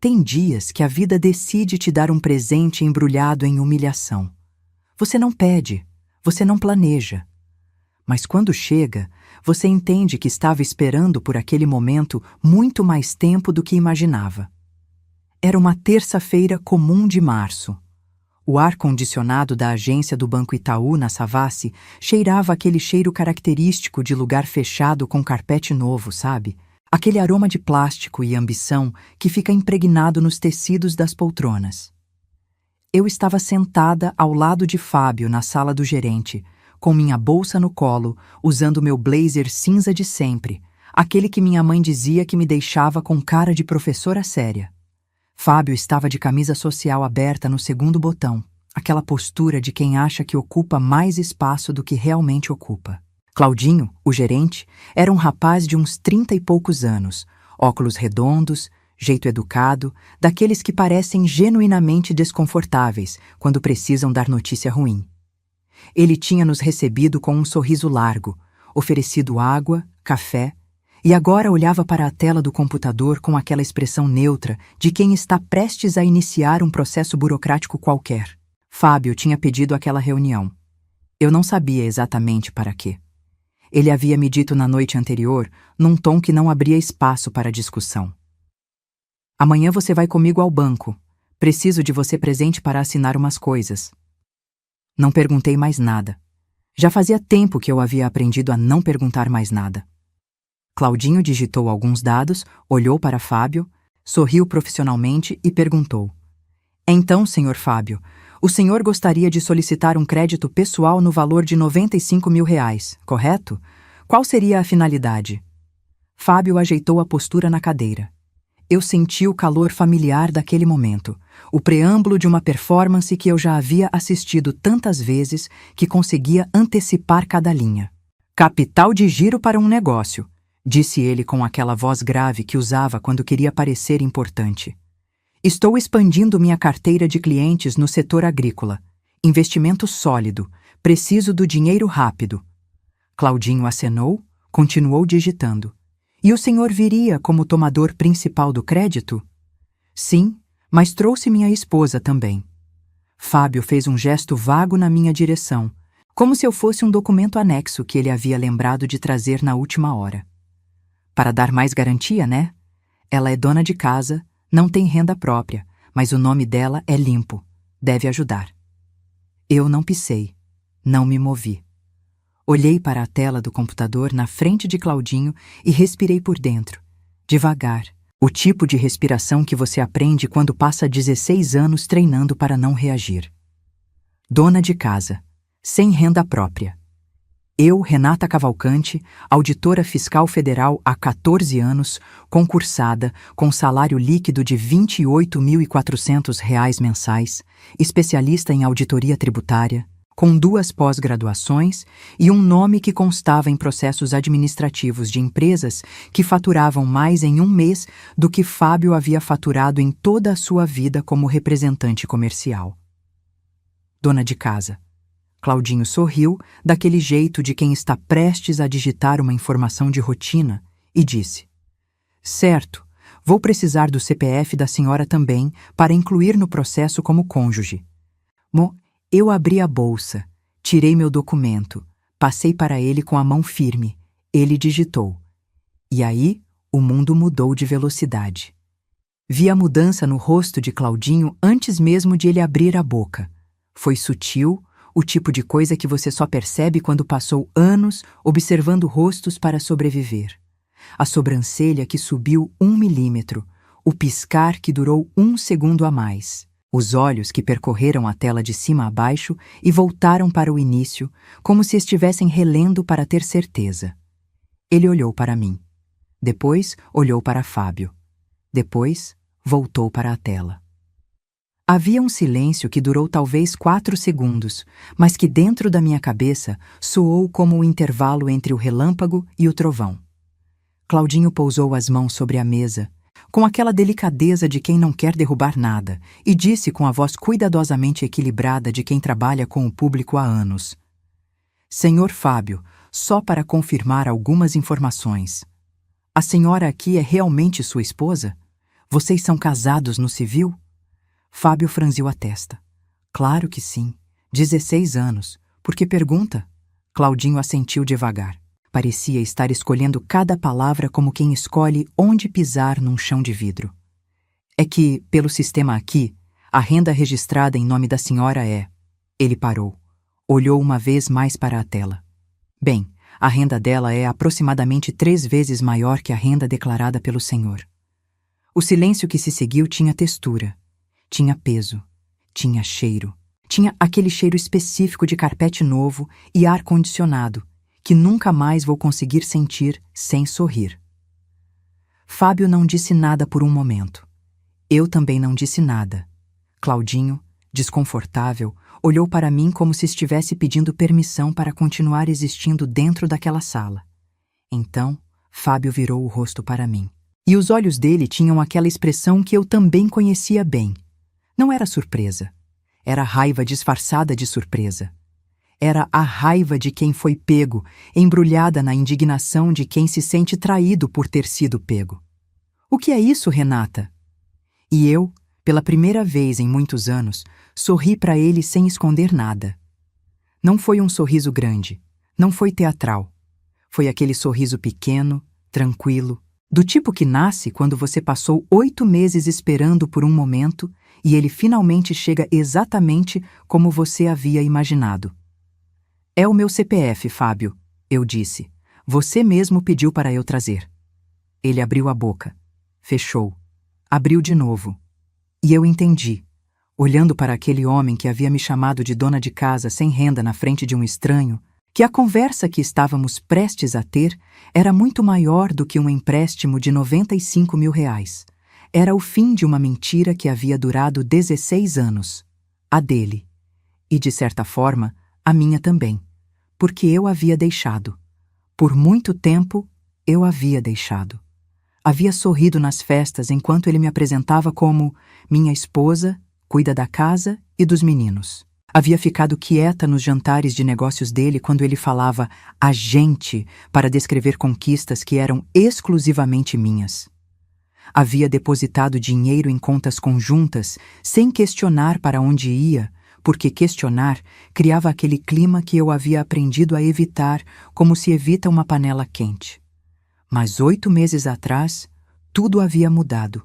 Tem dias que a vida decide te dar um presente embrulhado em humilhação. Você não pede, você não planeja. Mas quando chega, você entende que estava esperando por aquele momento muito mais tempo do que imaginava. Era uma terça-feira comum de março. O ar-condicionado da agência do Banco Itaú, na Savassi, cheirava aquele cheiro característico de lugar fechado com carpete novo, sabe? Aquele aroma de plástico e ambição que fica impregnado nos tecidos das poltronas. Eu estava sentada ao lado de Fábio na sala do gerente, com minha bolsa no colo, usando meu blazer cinza de sempre, aquele que minha mãe dizia que me deixava com cara de professora séria. Fábio estava de camisa social aberta no segundo botão, aquela postura de quem acha que ocupa mais espaço do que realmente ocupa. Claudinho, o gerente, era um rapaz de uns 30 e poucos anos, óculos redondos, jeito educado, daqueles que parecem genuinamente desconfortáveis quando precisam dar notícia ruim. Ele tinha nos recebido com um sorriso largo, oferecido água, café, e agora olhava para a tela do computador com aquela expressão neutra de quem está prestes a iniciar um processo burocrático qualquer. Fábio tinha pedido aquela reunião. Eu não sabia exatamente para quê. Ele havia me dito na noite anterior, num tom que não abria espaço para discussão. Amanhã você vai comigo ao banco. Preciso de você presente para assinar umas coisas. Não perguntei mais nada. Já fazia tempo que eu havia aprendido a não perguntar mais nada. Claudinho digitou alguns dados, olhou para Fábio, sorriu profissionalmente e perguntou: Então, senhor Fábio, o senhor gostaria de solicitar um crédito pessoal no valor de R$95 mil, correto? Qual seria a finalidade? Fábio ajeitou a postura na cadeira. Eu senti o calor familiar daquele momento, o preâmbulo de uma performance que eu já havia assistido tantas vezes que conseguia antecipar cada linha. Capital de giro para um negócio, disse ele com aquela voz grave que usava quando queria parecer importante. Estou expandindo minha carteira de clientes no setor agrícola. Investimento sólido. Preciso do dinheiro rápido. Claudinho acenou, continuou digitando. E o senhor viria como tomador principal do crédito? Sim, mas trouxe minha esposa também. Fábio fez um gesto vago na minha direção, como se eu fosse um documento anexo que ele havia lembrado de trazer na última hora. Para dar mais garantia, né? Ela é dona de casa, não tem renda própria, mas o nome dela é limpo. Deve ajudar. Eu não pisei. Não me movi. Olhei para a tela do computador na frente de Claudinho e respirei por dentro. Devagar. O tipo de respiração que você aprende quando passa 16 anos treinando para não reagir. Dona de casa. Sem renda própria. Eu, Renata Cavalcante, auditora fiscal federal há 14 anos, concursada, com salário líquido de R$28.400 mensais, especialista em auditoria tributária, com 2 pós-graduações e um nome que constava em processos administrativos de empresas que faturavam mais em um mês do que Fábio havia faturado em toda a sua vida como representante comercial. Dona de casa. Claudinho sorriu, daquele jeito de quem está prestes a digitar uma informação de rotina, e disse: Certo, vou precisar do CPF da senhora também para incluir no processo como cônjuge. Eu abri a bolsa, tirei meu documento, passei para ele com a mão firme. Ele digitou. E aí, o mundo mudou de velocidade. Vi a mudança no rosto de Claudinho antes mesmo de ele abrir a boca. Foi sutil, o tipo de coisa que você só percebe quando passou anos observando rostos para sobreviver. A sobrancelha que subiu 1 milímetro, o piscar que durou 1 segundo a mais, os olhos que percorreram a tela de cima a baixo e voltaram para o início, como se estivessem relendo para ter certeza. Ele olhou para mim. Depois olhou para Fábio. Depois voltou para a tela. Havia um silêncio que durou talvez 4 segundos, mas que dentro da minha cabeça soou como o intervalo entre o relâmpago e o trovão. Claudinho pousou as mãos sobre a mesa, com aquela delicadeza de quem não quer derrubar nada, e disse com a voz cuidadosamente equilibrada de quem trabalha com o público há anos: Senhor Fábio, só para confirmar algumas informações. A senhora aqui é realmente sua esposa? Vocês são casados no civil? Fábio franziu a testa. Claro que sim. 16 anos. Por que pergunta? Claudinho assentiu devagar. Parecia estar escolhendo cada palavra como quem escolhe onde pisar num chão de vidro. É que, pelo sistema aqui, a renda registrada em nome da senhora é... Ele parou. Olhou uma vez mais para a tela. Bem, a renda dela é aproximadamente 3 vezes maior que a renda declarada pelo senhor. O silêncio que se seguiu tinha textura, tinha peso, tinha cheiro. Tinha aquele cheiro específico de carpete novo e ar-condicionado, que nunca mais vou conseguir sentir sem sorrir. Fábio não disse nada por um momento. Eu também não disse nada. Claudinho, desconfortável, olhou para mim como se estivesse pedindo permissão para continuar existindo dentro daquela sala. Então, Fábio virou o rosto para mim. E os olhos dele tinham aquela expressão que eu também conhecia bem. Não era surpresa. Era raiva disfarçada de surpresa. Era a raiva de quem foi pego, embrulhada na indignação de quem se sente traído por ter sido pego. O que é isso, Renata? E eu, pela primeira vez em muitos anos, sorri para ele sem esconder nada. Não foi um sorriso grande, não foi teatral. Foi aquele sorriso pequeno, tranquilo, do tipo que nasce quando você passou 8 meses esperando por um momento e ele finalmente chega exatamente como você havia imaginado. É o meu CPF, Fábio, eu disse. Você mesmo pediu para eu trazer. Ele abriu a boca. Fechou. Abriu de novo. E eu entendi, olhando para aquele homem que havia me chamado de dona de casa sem renda na frente de um estranho, que a conversa que estávamos prestes a ter era muito maior do que um empréstimo de R$95 mil. Era o fim de uma mentira que havia durado 16 anos. A dele. E, de certa forma, a minha também. Porque eu havia deixado. Por muito tempo, eu havia deixado. Havia sorrido nas festas enquanto ele me apresentava como minha esposa, cuida da casa e dos meninos. Havia ficado quieta nos jantares de negócios dele quando ele falava "a gente" para descrever conquistas que eram exclusivamente minhas. Havia depositado dinheiro em contas conjuntas sem questionar para onde ia, porque questionar criava aquele clima que eu havia aprendido a evitar como se evita uma panela quente. Mas 8 meses atrás, tudo havia mudado.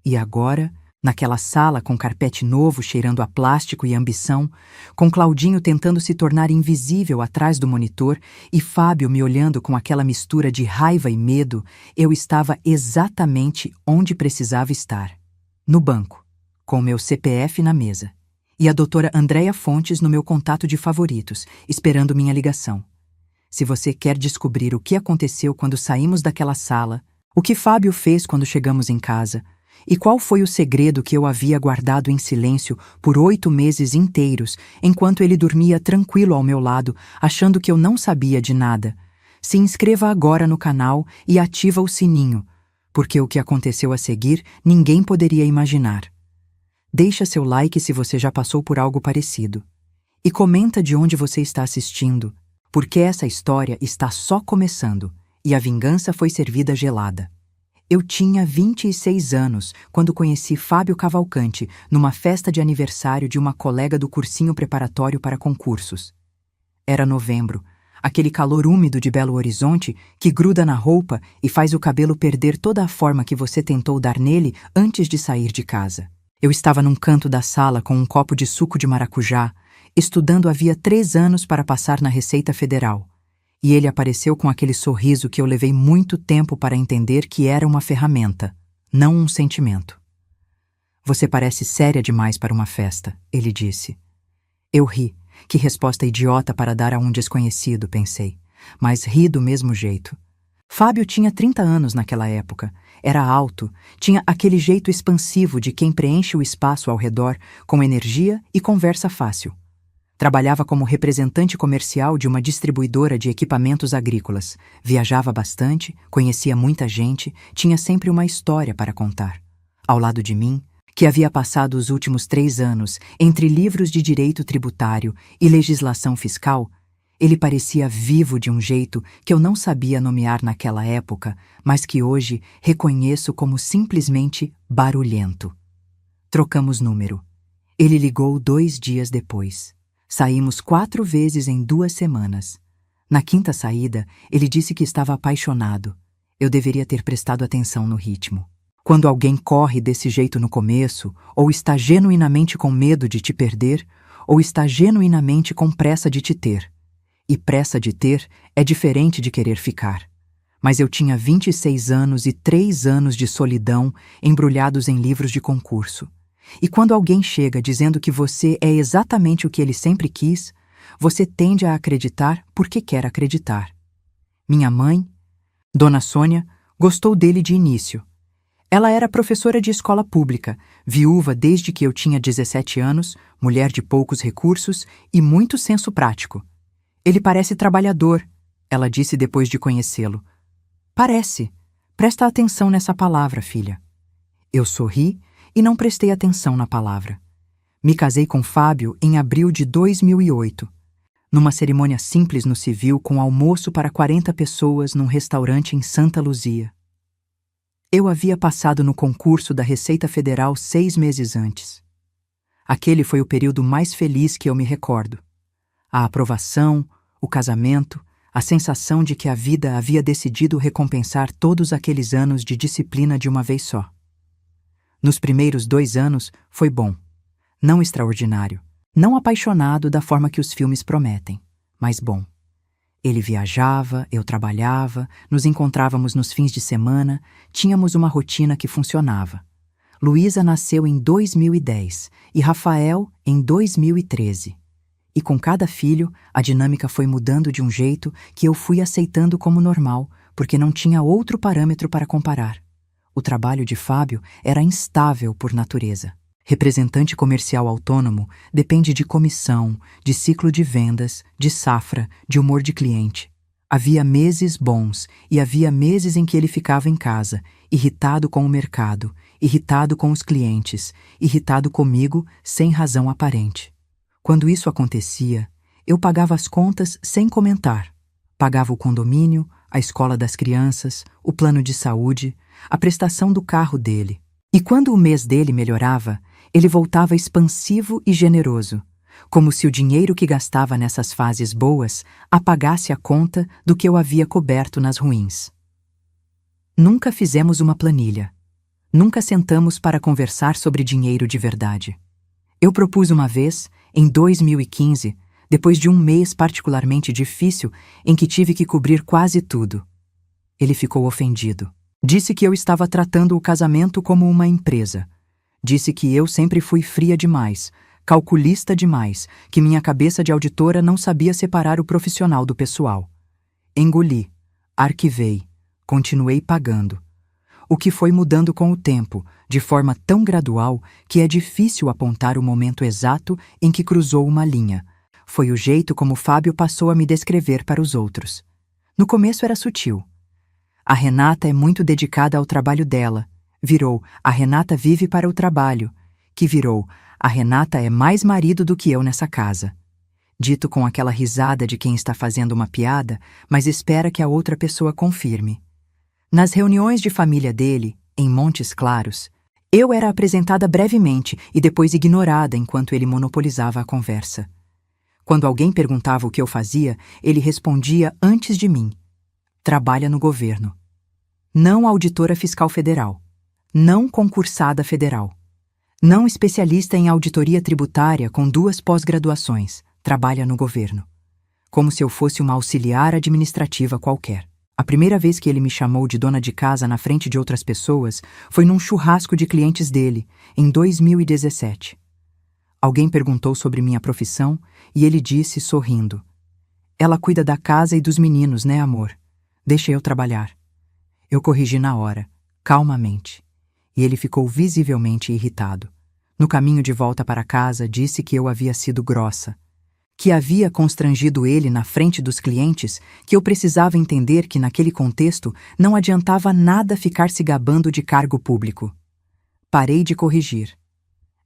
E agora, naquela sala com carpete novo cheirando a plástico e ambição, com Claudinho tentando se tornar invisível atrás do monitor e Fábio me olhando com aquela mistura de raiva e medo, eu estava exatamente onde precisava estar. No banco, com meu CPF na mesa. E a doutora Andréia Fontes no meu contato de favoritos, esperando minha ligação. Se você quer descobrir o que aconteceu quando saímos daquela sala, o que Fábio fez quando chegamos em casa, e qual foi o segredo que eu havia guardado em silêncio por 8 meses inteiros, enquanto ele dormia tranquilo ao meu lado, achando que eu não sabia de nada, se inscreva agora no canal e ativa o sininho, porque o que aconteceu a seguir ninguém poderia imaginar. Deixa seu like se você já passou por algo parecido. E comenta de onde você está assistindo, porque essa história está só começando e a vingança foi servida gelada. Eu tinha 26 anos quando conheci Fábio Cavalcante numa festa de aniversário de uma colega do cursinho preparatório para concursos. Era novembro, aquele calor úmido de Belo Horizonte que gruda na roupa e faz o cabelo perder toda a forma que você tentou dar nele antes de sair de casa. Eu estava num canto da sala com um copo de suco de maracujá, estudando havia 3 anos para passar na Receita Federal. E ele apareceu com aquele sorriso que eu levei muito tempo para entender que era uma ferramenta, não um sentimento. Você parece séria demais para uma festa, ele disse. Eu ri. Que resposta idiota para dar a um desconhecido, pensei. Mas ri do mesmo jeito. Fábio tinha 30 anos naquela época. Era alto, tinha aquele jeito expansivo de quem preenche o espaço ao redor com energia e conversa fácil. Trabalhava como representante comercial de uma distribuidora de equipamentos agrícolas. Viajava bastante, conhecia muita gente, tinha sempre uma história para contar. Ao lado de mim, que havia passado os últimos 3 anos entre livros de direito tributário e legislação fiscal, Ele parecia vivo de um jeito que eu não sabia nomear naquela época, mas que hoje reconheço como simplesmente barulhento. Trocamos número. Ele ligou 2 dias depois. Saímos 4 vezes em 2 semanas. Na quinta saída, ele disse que estava apaixonado. Eu deveria ter prestado atenção no ritmo. Quando alguém corre desse jeito no começo, ou está genuinamente com medo de te perder, ou está genuinamente com pressa de te ter. E pressa de ter é diferente de querer ficar. Mas eu tinha 26 anos e 3 anos de solidão embrulhados em livros de concurso. E quando alguém chega dizendo que você é exatamente o que ele sempre quis, você tende a acreditar porque quer acreditar. Minha mãe, Dona Sônia, gostou dele de início. Ela era professora de escola pública, viúva desde que eu tinha 17 anos, mulher de poucos recursos e muito senso prático. Ele parece trabalhador, ela disse depois de conhecê-lo. Parece. Presta atenção nessa palavra, filha. Eu sorri e não prestei atenção na palavra. Me casei com Fábio em abril de 2008, numa cerimônia simples no civil com almoço para 40 pessoas num restaurante em Santa Luzia. Eu havia passado no concurso da Receita Federal 6 meses antes. Aquele foi o período mais feliz que eu me recordo. A aprovação, o casamento, a sensação de que a vida havia decidido recompensar todos aqueles anos de disciplina de uma vez só. Nos primeiros 2 anos foi bom, não extraordinário, não apaixonado da forma que os filmes prometem, mas bom. Ele viajava, eu trabalhava, nos encontrávamos nos fins de semana, tínhamos uma rotina que funcionava. Luísa nasceu em 2010 e Rafael em 2013. E com cada filho, a dinâmica foi mudando de um jeito que eu fui aceitando como normal, porque não tinha outro parâmetro para comparar. O trabalho de Fábio era instável por natureza. Representante comercial autônomo depende de comissão, de ciclo de vendas, de safra, de humor de cliente. Havia meses bons e havia meses em que ele ficava em casa, irritado com o mercado, irritado com os clientes, irritado comigo sem razão aparente. Quando isso acontecia, eu pagava as contas sem comentar. Pagava o condomínio, a escola das crianças, o plano de saúde, a prestação do carro dele. E quando o mês dele melhorava, ele voltava expansivo e generoso, como se o dinheiro que gastava nessas fases boas apagasse a conta do que eu havia coberto nas ruins. Nunca fizemos uma planilha. Nunca sentamos para conversar sobre dinheiro de verdade. Eu propus uma vez, em 2015, depois de um mês particularmente difícil em que tive que cobrir quase tudo. Ele ficou ofendido. Disse que eu estava tratando o casamento como uma empresa. Disse que eu sempre fui fria demais, calculista demais, que minha cabeça de auditora não sabia separar o profissional do pessoal. Engoli, arquivei, continuei pagando. O que foi mudando com o tempo, de forma tão gradual que é difícil apontar o momento exato em que cruzou uma linha. Foi o jeito como Fábio passou a me descrever para os outros. No começo era sutil. A Renata é muito dedicada ao trabalho dela. Virou, a Renata vive para o trabalho. Que virou, a Renata é mais marido do que eu nessa casa. Dito com aquela risada de quem está fazendo uma piada, mas espera que a outra pessoa confirme. Nas reuniões de família dele, em Montes Claros, eu era apresentada brevemente e depois ignorada enquanto ele monopolizava a conversa. Quando alguém perguntava o que eu fazia, ele respondia antes de mim. Trabalha no governo. Não auditora fiscal federal. Não concursada federal. Não especialista em auditoria tributária com 2 pós-graduações. Trabalha no governo. Como se eu fosse uma auxiliar administrativa qualquer. A primeira vez que ele me chamou de dona de casa na frente de outras pessoas foi num churrasco de clientes dele, em 2017. Alguém perguntou sobre minha profissão e ele disse, sorrindo: "Ela cuida da casa e dos meninos, né, amor? Deixa eu trabalhar." Eu corrigi na hora, calmamente, e ele ficou visivelmente irritado. No caminho de volta para casa, disse que eu havia sido grossa, que havia constrangido ele na frente dos clientes, que eu precisava entender que naquele contexto não adiantava nada ficar se gabando de cargo público. Parei de corrigir.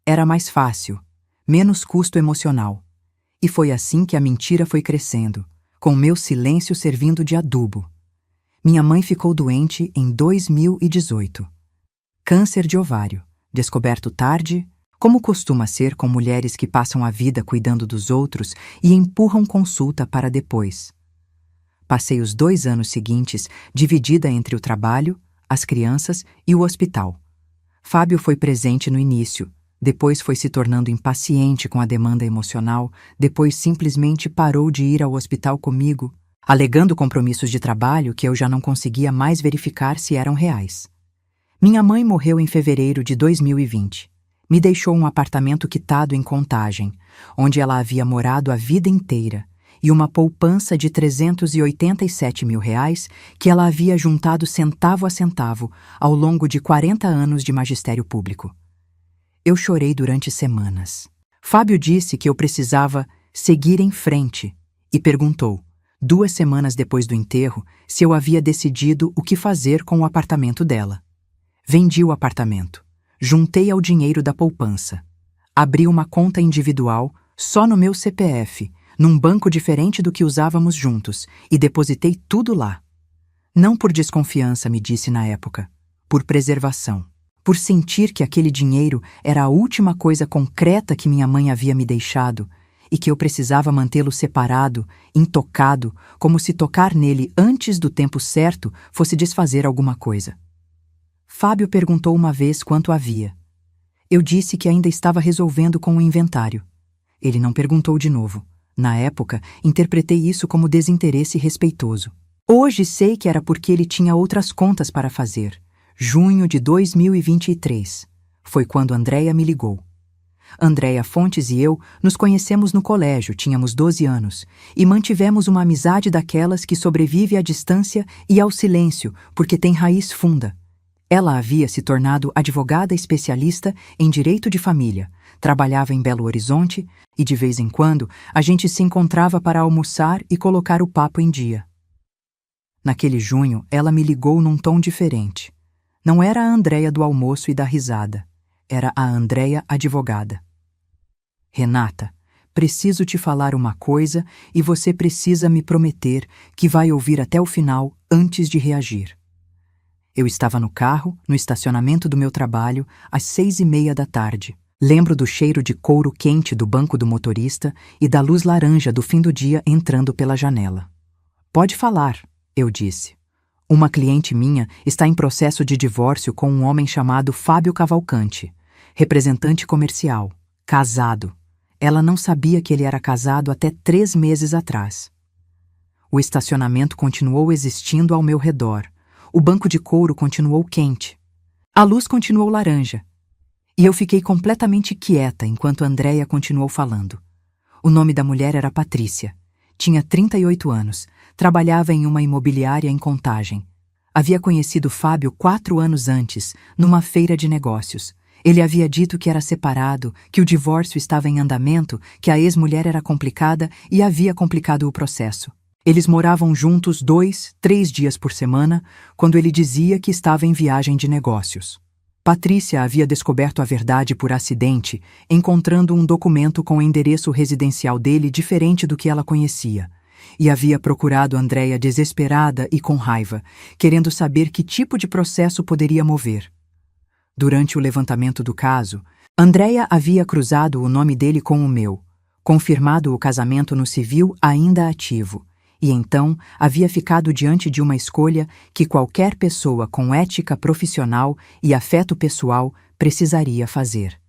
Era mais fácil, menos custo emocional. E foi assim que a mentira foi crescendo, com meu silêncio servindo de adubo. Minha mãe ficou doente em 2018. Câncer de ovário, descoberto tarde, como costuma ser com mulheres que passam a vida cuidando dos outros e empurram consulta para depois. Passei os 2 anos seguintes dividida entre o trabalho, as crianças e o hospital. Fábio foi presente no início, depois foi se tornando impaciente com a demanda emocional, depois simplesmente parou de ir ao hospital comigo, alegando compromissos de trabalho que eu já não conseguia mais verificar se eram reais. Minha mãe morreu em fevereiro de 2020. Me deixou um apartamento quitado em Contagem, onde ela havia morado a vida inteira, e uma poupança de R$ 387 mil que ela havia juntado centavo a centavo ao longo de 40 anos de magistério público. Eu chorei durante semanas. Fábio disse que eu precisava seguir em frente e perguntou, 2 semanas depois do enterro, se eu havia decidido o que fazer com o apartamento dela. Vendi o apartamento, juntei ao dinheiro da poupança, abri uma conta individual só no meu CPF, num banco diferente do que usávamos juntos, e depositei tudo lá. Não por desconfiança, me disse na época, por preservação, por sentir que aquele dinheiro era a última coisa concreta que minha mãe havia me deixado e que eu precisava mantê-lo separado, intocado, como se tocar nele antes do tempo certo fosse desfazer alguma coisa. Fábio perguntou uma vez quanto havia. Eu disse que ainda estava resolvendo com o inventário. Ele não perguntou de novo. Na época, interpretei isso como desinteresse respeitoso. Hoje sei que era porque ele tinha outras contas para fazer. Junho de 2023. Foi quando Andréia me ligou. Andréia Fontes e eu nos conhecemos no colégio, tínhamos 12 anos, e mantivemos uma amizade daquelas que sobrevive à distância e ao silêncio, porque tem raiz funda. Ela havia se tornado advogada especialista em direito de família, trabalhava em Belo Horizonte e, de vez em quando, a gente se encontrava para almoçar e colocar o papo em dia. Naquele junho, ela me ligou num tom diferente. Não era a Andréia do almoço e da risada. Era a Andréia advogada. Renata, preciso te falar uma coisa e você precisa me prometer que vai ouvir até o final antes de reagir. Eu estava no carro, no estacionamento do meu trabalho, às 6:30 da tarde. Lembro do cheiro de couro quente do banco do motorista e da luz laranja do fim do dia entrando pela janela. Pode falar, eu disse. Uma cliente minha está em processo de divórcio com um homem chamado Fábio Cavalcante, representante comercial, casado. Ela não sabia que ele era casado até 3 meses atrás. O estacionamento continuou existindo ao meu redor. O banco de couro continuou quente. A luz continuou laranja. E eu fiquei completamente quieta enquanto Andréia continuou falando. O nome da mulher era Patrícia. Tinha 38 anos. Trabalhava em uma imobiliária em Contagem. Havia conhecido Fábio 4 anos antes, numa feira de negócios. Ele havia dito que era separado, que o divórcio estava em andamento, que a ex-mulher era complicada e havia complicado o processo. Eles moravam juntos 2, 3 dias por semana, quando ele dizia que estava em viagem de negócios. Patrícia havia descoberto a verdade por acidente, encontrando um documento com o endereço residencial dele diferente do que ela conhecia, e havia procurado Andréia desesperada e com raiva, querendo saber que tipo de processo poderia mover. Durante o levantamento do caso, Andréia havia cruzado o nome dele com o meu, confirmado o casamento no civil ainda ativo, e então havia ficado diante de uma escolha que qualquer pessoa com ética profissional e afeto pessoal precisaria fazer.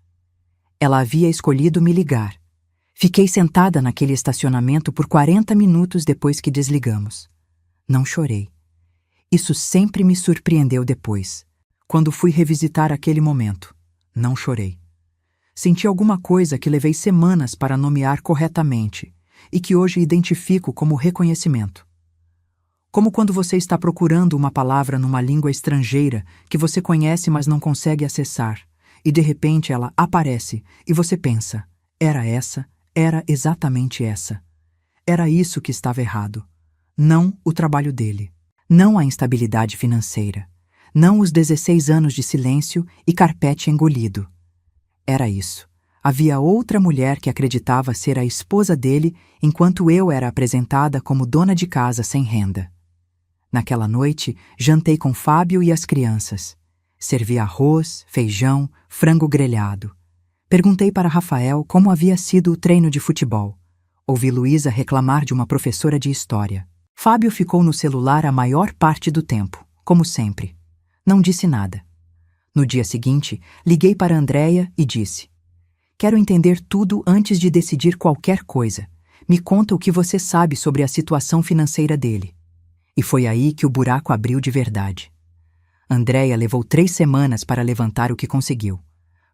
Ela havia escolhido me ligar. Fiquei sentada naquele estacionamento por 40 minutos depois que desligamos. Não chorei. Isso sempre me surpreendeu depois, quando fui revisitar aquele momento. Não chorei. Senti alguma coisa que levei semanas para nomear corretamente, e que hoje identifico como reconhecimento. Como quando você está procurando uma palavra numa língua estrangeira que você conhece mas não consegue acessar, e de repente ela aparece e você pensa, era essa, era exatamente essa. Era isso que estava errado. Não o trabalho dele. Não a instabilidade financeira. Não os 16 anos de silêncio e carpete engolido. Era isso. Havia outra mulher que acreditava ser a esposa dele, enquanto eu era apresentada como dona de casa sem renda. Naquela noite, jantei com Fábio e as crianças. Servi arroz, feijão, frango grelhado. Perguntei para Rafael como havia sido o treino de futebol. Ouvi Luísa reclamar de uma professora de história. Fábio ficou no celular a maior parte do tempo, como sempre. Não disse nada. No dia seguinte, liguei para Andréia e disse: quero entender tudo antes de decidir qualquer coisa. Me conta o que você sabe sobre a situação financeira dele. E foi aí que o buraco abriu de verdade. Andréia levou 3 semanas para levantar o que conseguiu.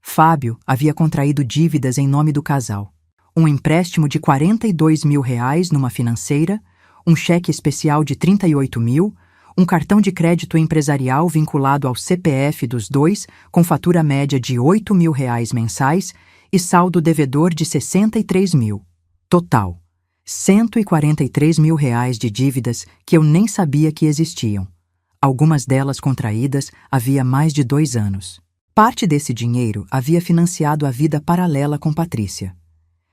Fábio havia contraído dívidas em nome do casal. Um empréstimo de R$42 mil numa financeira, um cheque especial de 38 mil, um cartão de crédito empresarial vinculado ao CPF dos dois, com fatura média de R$8 mil mensais, e saldo devedor de 63 mil. Total, R$143 mil de dívidas que eu nem sabia que existiam. Algumas delas contraídas havia mais de 2 anos. Parte desse dinheiro havia financiado a vida paralela com Patrícia.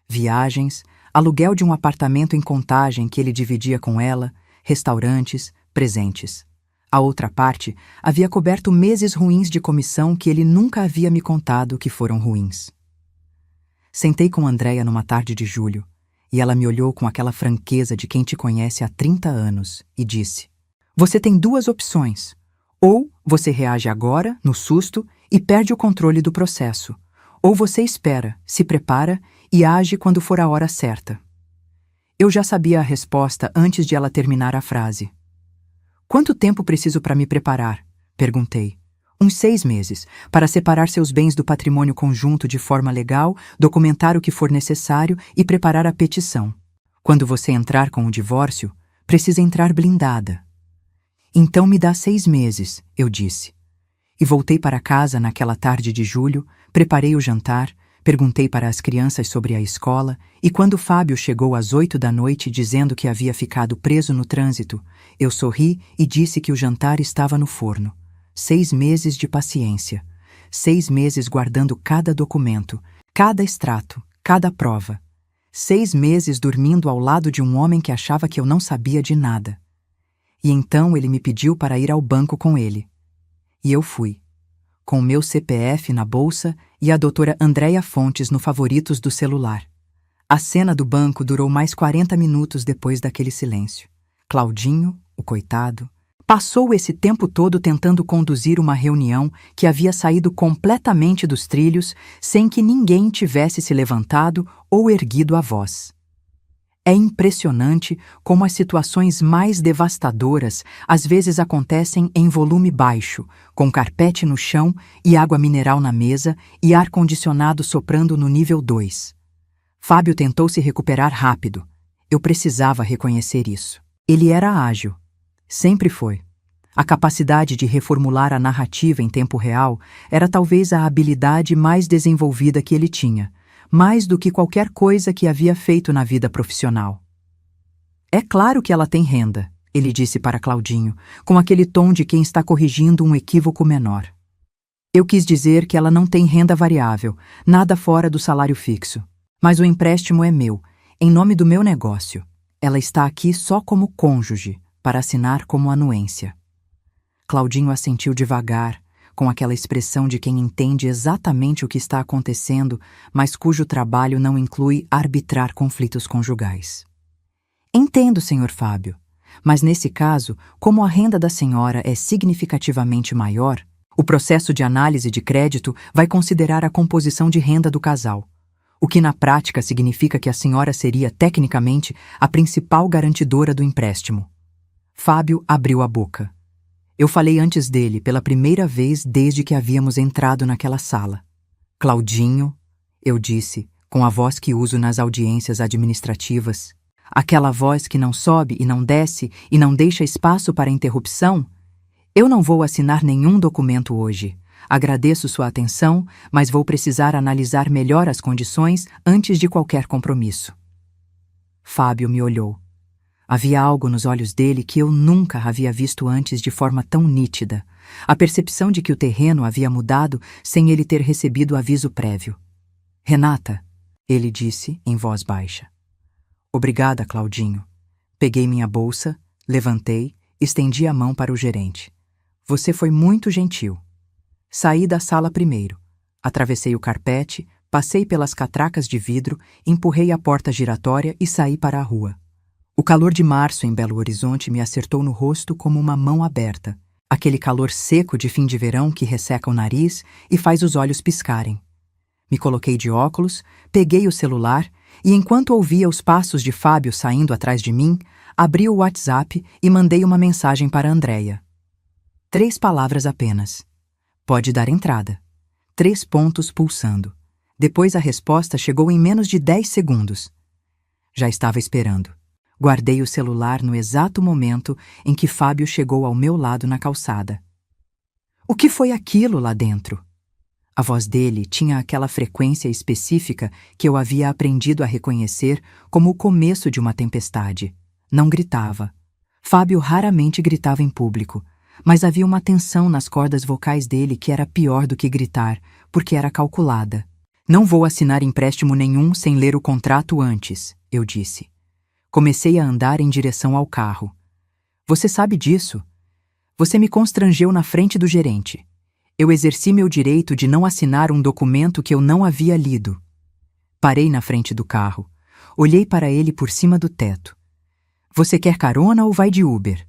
Viagens, aluguel de um apartamento em Contagem que ele dividia com ela, restaurantes, presentes. A outra parte havia coberto meses ruins de comissão que ele nunca havia me contado que foram ruins. Sentei com Andréia numa tarde de julho, e ela me olhou com aquela franqueza de quem te conhece há 30 anos e disse: você tem 2 opções. Ou você reage agora, no susto, e perde o controle do processo. Ou você espera, se prepara e age quando for a hora certa. Eu já sabia a resposta antes de ela terminar a frase. Quanto tempo preciso para me preparar? Perguntei. Uns 6 meses, para separar seus bens do patrimônio conjunto de forma legal, documentar o que for necessário e preparar a petição. Quando você entrar com o divórcio, precisa entrar blindada. Então me dá 6 meses, eu disse. E voltei para casa naquela tarde de julho, preparei o jantar, perguntei para as crianças sobre a escola e quando Fábio chegou às 8 da noite dizendo que havia ficado preso no trânsito, eu sorri e disse que o jantar estava no forno. 6 meses de paciência. 6 meses guardando cada documento, cada extrato, cada prova. 6 meses dormindo ao lado de um homem que achava que eu não sabia de nada. E então ele me pediu para ir ao banco com ele. E eu fui, com o meu CPF na bolsa e a doutora Andréia Fontes no favoritos do celular. A cena do banco durou mais 40 minutos depois daquele silêncio. Claudinho, o coitado, passou esse tempo todo tentando conduzir uma reunião que havia saído completamente dos trilhos sem que ninguém tivesse se levantado ou erguido a voz. É impressionante como as situações mais devastadoras às vezes acontecem em volume baixo, com carpete no chão e água mineral na mesa e ar-condicionado soprando no nível 2. Fábio tentou se recuperar rápido. Eu precisava reconhecer isso. Ele era ágil. Sempre foi. A capacidade de reformular a narrativa em tempo real era talvez a habilidade mais desenvolvida que ele tinha, mais do que qualquer coisa que havia feito na vida profissional. É claro que ela tem renda, ele disse para Claudinho, com aquele tom de quem está corrigindo um equívoco menor. Eu quis dizer que ela não tem renda variável, nada fora do salário fixo. Mas o empréstimo é meu, em nome do meu negócio. Ela está aqui só como cônjuge, para assinar como anuência. Claudinho assentiu devagar, com aquela expressão de quem entende exatamente o que está acontecendo, mas cujo trabalho não inclui arbitrar conflitos conjugais. Entendo, Sr. Fábio, mas nesse caso, como a renda da senhora é significativamente maior, o processo de análise de crédito vai considerar a composição de renda do casal, o que na prática significa que a senhora seria, tecnicamente, a principal garantidora do empréstimo. Fábio abriu a boca. Eu falei antes dele, pela primeira vez desde que havíamos entrado naquela sala. Claudinho, eu disse, com a voz que uso nas audiências administrativas, aquela voz que não sobe e não desce e não deixa espaço para interrupção, eu não vou assinar nenhum documento hoje. Agradeço sua atenção, mas vou precisar analisar melhor as condições antes de qualquer compromisso. Fábio me olhou. Havia algo nos olhos dele que eu nunca havia visto antes de forma tão nítida, a percepção de que o terreno havia mudado sem ele ter recebido aviso prévio. Renata, ele disse em voz baixa. Obrigada, Claudinho. Peguei minha bolsa, levantei, estendi a mão para o gerente. Você foi muito gentil. Saí da sala primeiro. Atravessei o carpete, passei pelas catracas de vidro, empurrei a porta giratória e saí para a rua. O calor de março em Belo Horizonte me acertou no rosto como uma mão aberta. Aquele calor seco de fim de verão que resseca o nariz e faz os olhos piscarem. Me coloquei de óculos, peguei o celular e, enquanto ouvia os passos de Fábio saindo atrás de mim, abri o WhatsApp e mandei uma mensagem para Andréia. 3 palavras apenas. Pode dar entrada. 3 pontos pulsando. Depois a resposta chegou em menos de 10 segundos. Já estava esperando. Guardei o celular no exato momento em que Fábio chegou ao meu lado na calçada. O que foi aquilo lá dentro? A voz dele tinha aquela frequência específica que eu havia aprendido a reconhecer como o começo de uma tempestade. Não gritava. Fábio raramente gritava em público, mas havia uma tensão nas cordas vocais dele que era pior do que gritar, porque era calculada. Não vou assinar empréstimo nenhum sem ler o contrato antes, eu disse. Comecei a andar em direção ao carro. Você sabe disso? Você me constrangeu na frente do gerente. Eu exerci meu direito de não assinar um documento que eu não havia lido. Parei na frente do carro. Olhei para ele por cima do teto. Você quer carona ou vai de Uber?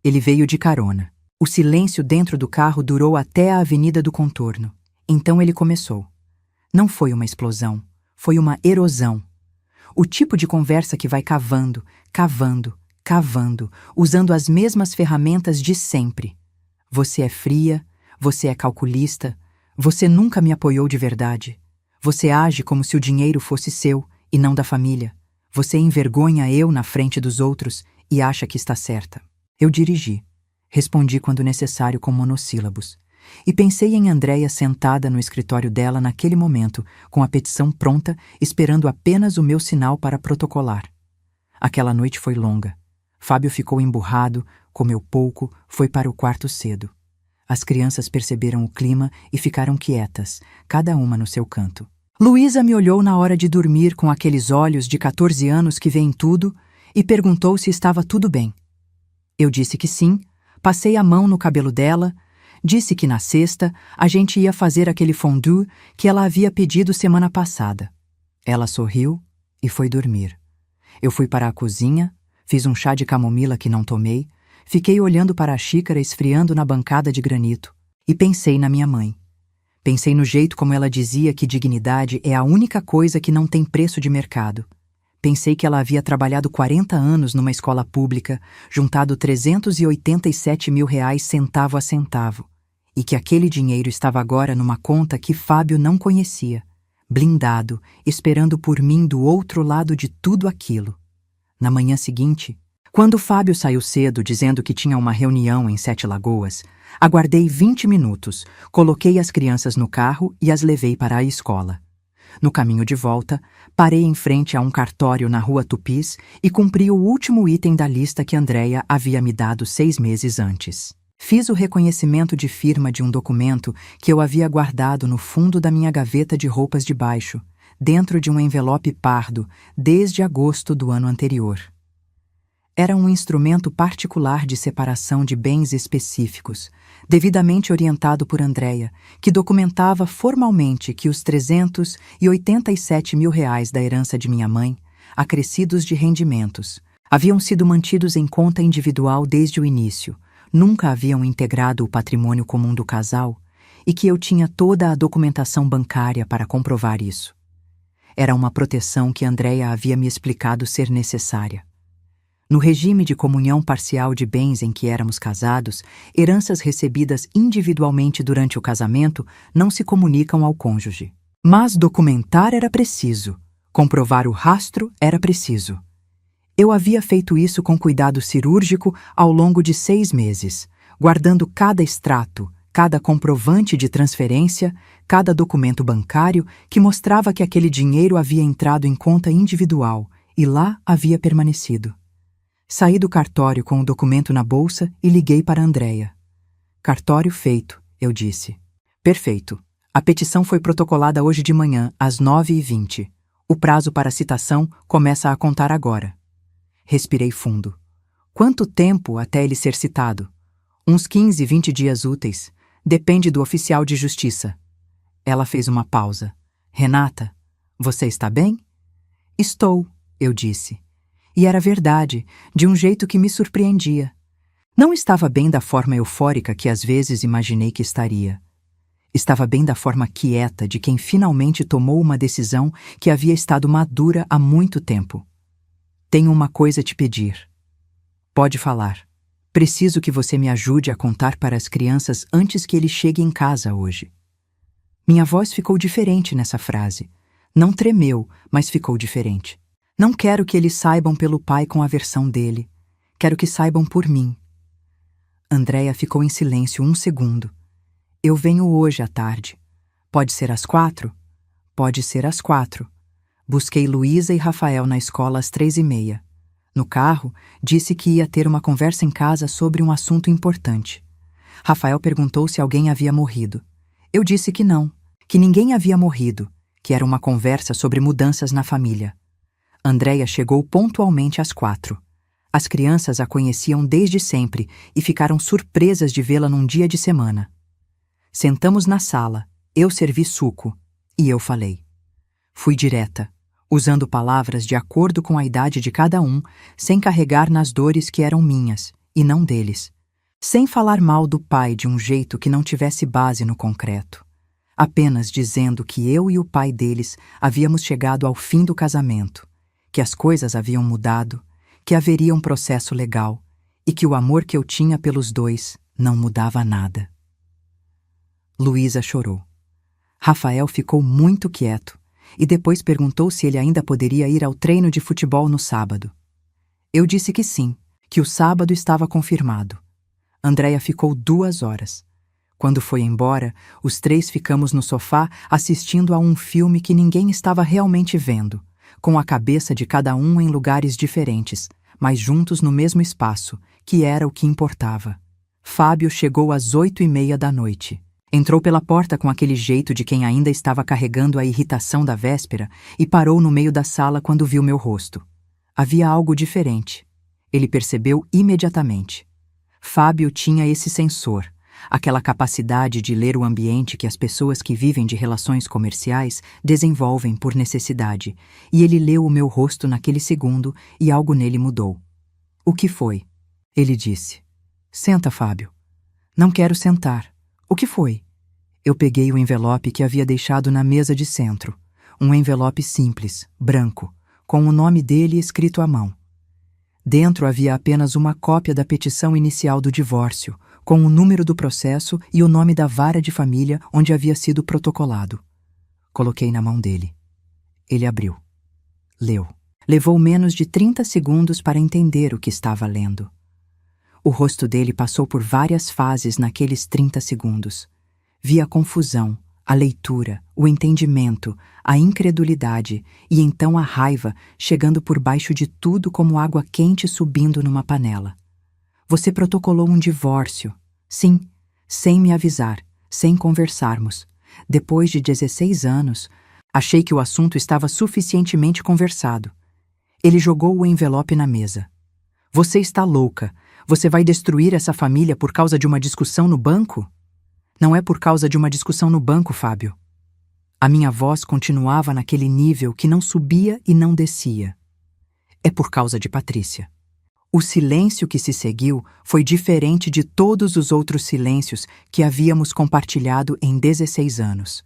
Ele veio de carona. O silêncio dentro do carro durou até a Avenida do Contorno. Então ele começou. Não foi uma explosão, foi uma erosão. O tipo de conversa que vai cavando, cavando, cavando, usando as mesmas ferramentas de sempre. Você é fria, você é calculista, você nunca me apoiou de verdade. Você age como se o dinheiro fosse seu e não da família. Você envergonha eu na frente dos outros e acha que está certa. Eu dirigi. Respondi quando necessário com monossílabos. E pensei em Andréia sentada no escritório dela naquele momento, com a petição pronta, esperando apenas o meu sinal para protocolar. Aquela noite foi longa. Fábio ficou emburrado, comeu pouco, foi para o quarto cedo. As crianças perceberam o clima e ficaram quietas, cada uma no seu canto. Luísa me olhou na hora de dormir com aqueles olhos de 14 anos que veem tudo e perguntou se estava tudo bem. Eu disse que sim, passei a mão no cabelo dela, disse que na sexta a gente ia fazer aquele fondue que ela havia pedido semana passada. Ela sorriu e foi dormir. Eu fui para a cozinha, fiz um chá de camomila que não tomei, fiquei olhando para a xícara esfriando na bancada de granito e pensei na minha mãe. Pensei no jeito como ela dizia que dignidade é a única coisa que não tem preço de mercado. Pensei que ela havia trabalhado 40 anos numa escola pública, juntado R$387 mil centavo a centavo, e que aquele dinheiro estava agora numa conta que Fábio não conhecia, blindado, esperando por mim do outro lado de tudo aquilo. Na manhã seguinte, quando Fábio saiu cedo dizendo que tinha uma reunião em 7 Lagoas, aguardei 20 minutos, coloquei as crianças no carro e as levei para a escola. No caminho de volta, parei em frente a um cartório na Rua Tupis e cumpri o último item da lista que Andréia havia me dado 6 meses antes. Fiz o reconhecimento de firma de um documento que eu havia guardado no fundo da minha gaveta de roupas de baixo, dentro de um envelope pardo, desde agosto do ano anterior. Era um instrumento particular de separação de bens específicos, devidamente orientado por Andréia, que documentava formalmente que os R$387 mil da herança de minha mãe, acrescidos de rendimentos, haviam sido mantidos em conta individual desde o início, nunca haviam integrado o patrimônio comum do casal e que eu tinha toda a documentação bancária para comprovar isso. Era uma proteção que Andréia havia me explicado ser necessária. No regime de comunhão parcial de bens em que éramos casados, heranças recebidas individualmente durante o casamento não se comunicam ao cônjuge. Mas documentar era preciso, comprovar o rastro era preciso. Eu havia feito isso com cuidado cirúrgico ao longo de 6 meses, guardando cada extrato, cada comprovante de transferência, cada documento bancário que mostrava que aquele dinheiro havia entrado em conta individual e lá havia permanecido. Saí do cartório com o documento na bolsa e liguei para Andréia. Cartório feito, eu disse. Perfeito. A petição foi protocolada hoje de manhã, às 9h20. O prazo para citação começa a contar agora. Respirei fundo. Quanto tempo até ele ser citado? Uns 15, 20 dias úteis. Depende do oficial de justiça. Ela fez uma pausa. Renata, você está bem? Estou, eu disse. E era verdade, de um jeito que me surpreendia. Não estava bem da forma eufórica que às vezes imaginei que estaria. Estava bem da forma quieta de quem finalmente tomou uma decisão que havia estado madura há muito tempo. Tenho uma coisa a te pedir. Pode falar. Preciso que você me ajude a contar para as crianças antes que ele chegue em casa hoje. Minha voz ficou diferente nessa frase. Não tremeu, mas ficou diferente. Não quero que eles saibam pelo pai com a versão dele. Quero que saibam por mim. Andréia ficou em silêncio 1 segundo. Eu venho hoje à tarde. Pode ser às 4? Pode ser às 4. Busquei Luísa e Rafael na escola às 3h30. No carro, disse que ia ter uma conversa em casa sobre um assunto importante. Rafael perguntou se alguém havia morrido. Eu disse que não, que ninguém havia morrido, que era uma conversa sobre mudanças na família. Andréia chegou pontualmente às 4. As crianças a conheciam desde sempre e ficaram surpresas de vê-la num dia de semana. Sentamos na sala, eu servi suco, e eu falei. Fui direta, usando palavras de acordo com a idade de cada um, sem carregar nas dores que eram minhas, e não deles. Sem falar mal do pai de um jeito que não tivesse base no concreto. Apenas dizendo que eu e o pai deles havíamos chegado ao fim do casamento, que as coisas haviam mudado, que haveria um processo legal, e que o amor que eu tinha pelos dois não mudava nada. Luísa chorou. Rafael ficou muito quieto, e depois perguntou se ele ainda poderia ir ao treino de futebol no sábado. Eu disse que sim, que o sábado estava confirmado. Andréia ficou 2 horas. Quando foi embora, os 3 ficamos no sofá assistindo a um filme que ninguém estava realmente vendo, com a cabeça de cada um em lugares diferentes, mas juntos no mesmo espaço, que era o que importava. Fábio chegou às 8h30 da noite. Entrou pela porta com aquele jeito de quem ainda estava carregando a irritação da véspera e parou no meio da sala quando viu meu rosto. Havia algo diferente. Ele percebeu imediatamente. Fábio tinha esse sensor, aquela capacidade de ler o ambiente que as pessoas que vivem de relações comerciais desenvolvem por necessidade, e ele leu o meu rosto naquele segundo e algo nele mudou. O que foi? Ele disse. Senta, Fábio. Não quero sentar. O que foi? Eu peguei o envelope que havia deixado na mesa de centro. Um envelope simples, branco, com o nome dele escrito à mão. Dentro havia apenas uma cópia da petição inicial do divórcio, com o número do processo e o nome da vara de família onde havia sido protocolado. Coloquei na mão dele. Ele abriu. Leu. Levou menos de 30 segundos para entender o que estava lendo. O rosto dele passou por várias fases naqueles 30 segundos. Vi a confusão, a leitura, o entendimento, a incredulidade e então a raiva chegando por baixo de tudo como água quente subindo numa panela. Você protocolou um divórcio. Sim, sem me avisar, sem conversarmos. Depois de 16 anos, achei que o assunto estava suficientemente conversado. Ele jogou o envelope na mesa. Você está louca. Você vai destruir essa família por causa de uma discussão no banco? Não é por causa de uma discussão no banco, Fábio. A minha voz continuava naquele nível que não subia e não descia. É por causa de Patrícia. O silêncio que se seguiu foi diferente de todos os outros silêncios que havíamos compartilhado em 16 anos.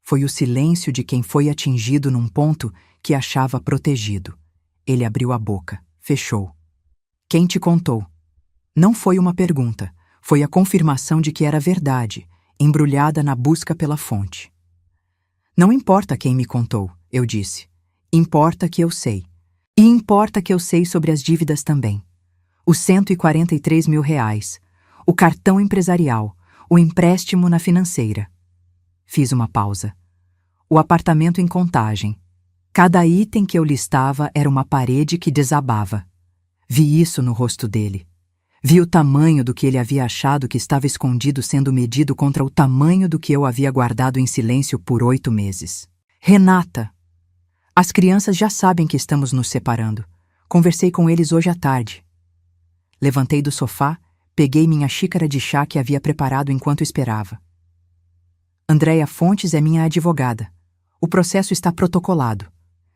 Foi o silêncio de quem foi atingido num ponto que achava protegido. Ele abriu a boca, fechou. Quem te contou? Não foi uma pergunta, foi a confirmação de que era verdade, embrulhada na busca pela fonte. Não importa quem me contou, eu disse. Importa que eu sei. E importa que eu sei sobre as dívidas também. Os R$143 mil, o cartão empresarial, o empréstimo na financeira. Fiz uma pausa. O apartamento em Contagem. Cada item que eu listava era uma parede que desabava. Vi isso no rosto dele. Vi o tamanho do que ele havia achado que estava escondido sendo medido contra o tamanho do que eu havia guardado em silêncio por 8 meses. Renata! As crianças já sabem que estamos nos separando. Conversei com eles hoje à tarde. Levantei do sofá, peguei minha xícara de chá que havia preparado enquanto esperava. Andréia Fontes é minha advogada. O processo está protocolado.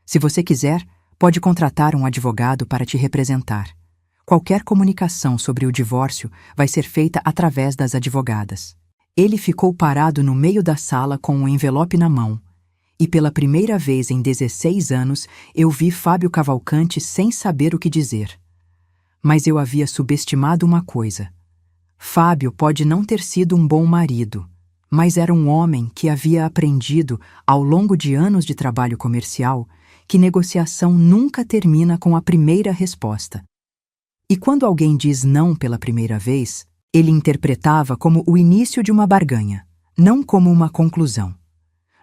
Se você quiser, pode contratar um advogado para te representar. Qualquer comunicação sobre o divórcio vai ser feita através das advogadas. Ele ficou parado no meio da sala com um envelope na mão, e pela primeira vez em 16 anos eu vi Fábio Cavalcante sem saber o que dizer. Mas eu havia subestimado uma coisa. Fábio pode não ter sido um bom marido, mas era um homem que havia aprendido, ao longo de anos de trabalho comercial, que negociação nunca termina com a primeira resposta. E quando alguém diz não pela primeira vez, ele interpretava como o início de uma barganha, não como uma conclusão.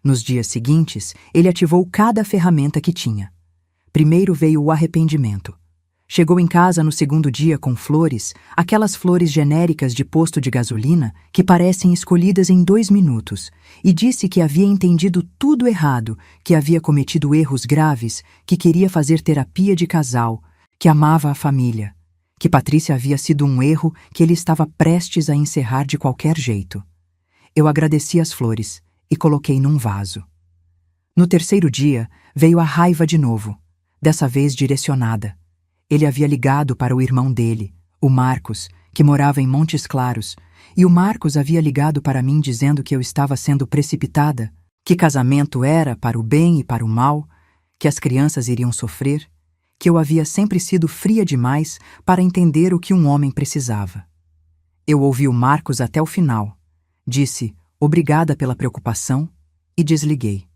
Nos dias seguintes, ele ativou cada ferramenta que tinha. Primeiro veio o arrependimento. Chegou em casa no segundo dia com flores, aquelas flores genéricas de posto de gasolina que parecem escolhidas em 2 minutos, e disse que havia entendido tudo errado, que havia cometido erros graves, que queria fazer terapia de casal, que amava a família, que Patrícia havia sido um erro que ele estava prestes a encerrar de qualquer jeito. Eu agradeci as flores e coloquei num vaso. No terceiro dia, veio a raiva de novo, dessa vez direcionada. Ele havia ligado para o irmão dele, o Marcos, que morava em Montes Claros, e o Marcos havia ligado para mim dizendo que eu estava sendo precipitada, que casamento era para o bem e para o mal, que as crianças iriam sofrer, que eu havia sempre sido fria demais para entender o que um homem precisava. Eu ouvi o Marcos até o final, disse obrigada pela preocupação e desliguei.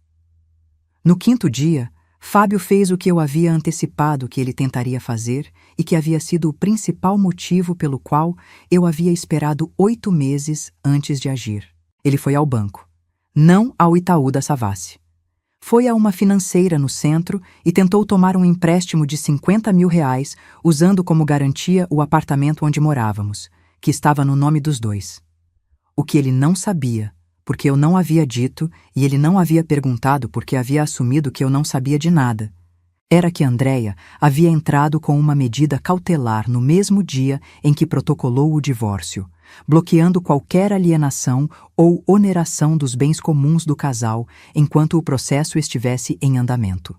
No quinto dia, Fábio fez o que eu havia antecipado que ele tentaria fazer e que havia sido o principal motivo pelo qual eu havia esperado 8 meses antes de agir. Ele foi ao banco, não ao Itaú da Savassi. Foi a uma financeira no centro e tentou tomar um empréstimo de R$50 mil, usando como garantia o apartamento onde morávamos, que estava no nome dos dois. O que ele não sabia, porque eu não havia dito e ele não havia perguntado porque havia assumido que eu não sabia de nada, era que Andréia havia entrado com uma medida cautelar no mesmo dia em que protocolou o divórcio, bloqueando qualquer alienação ou oneração dos bens comuns do casal enquanto o processo estivesse em andamento.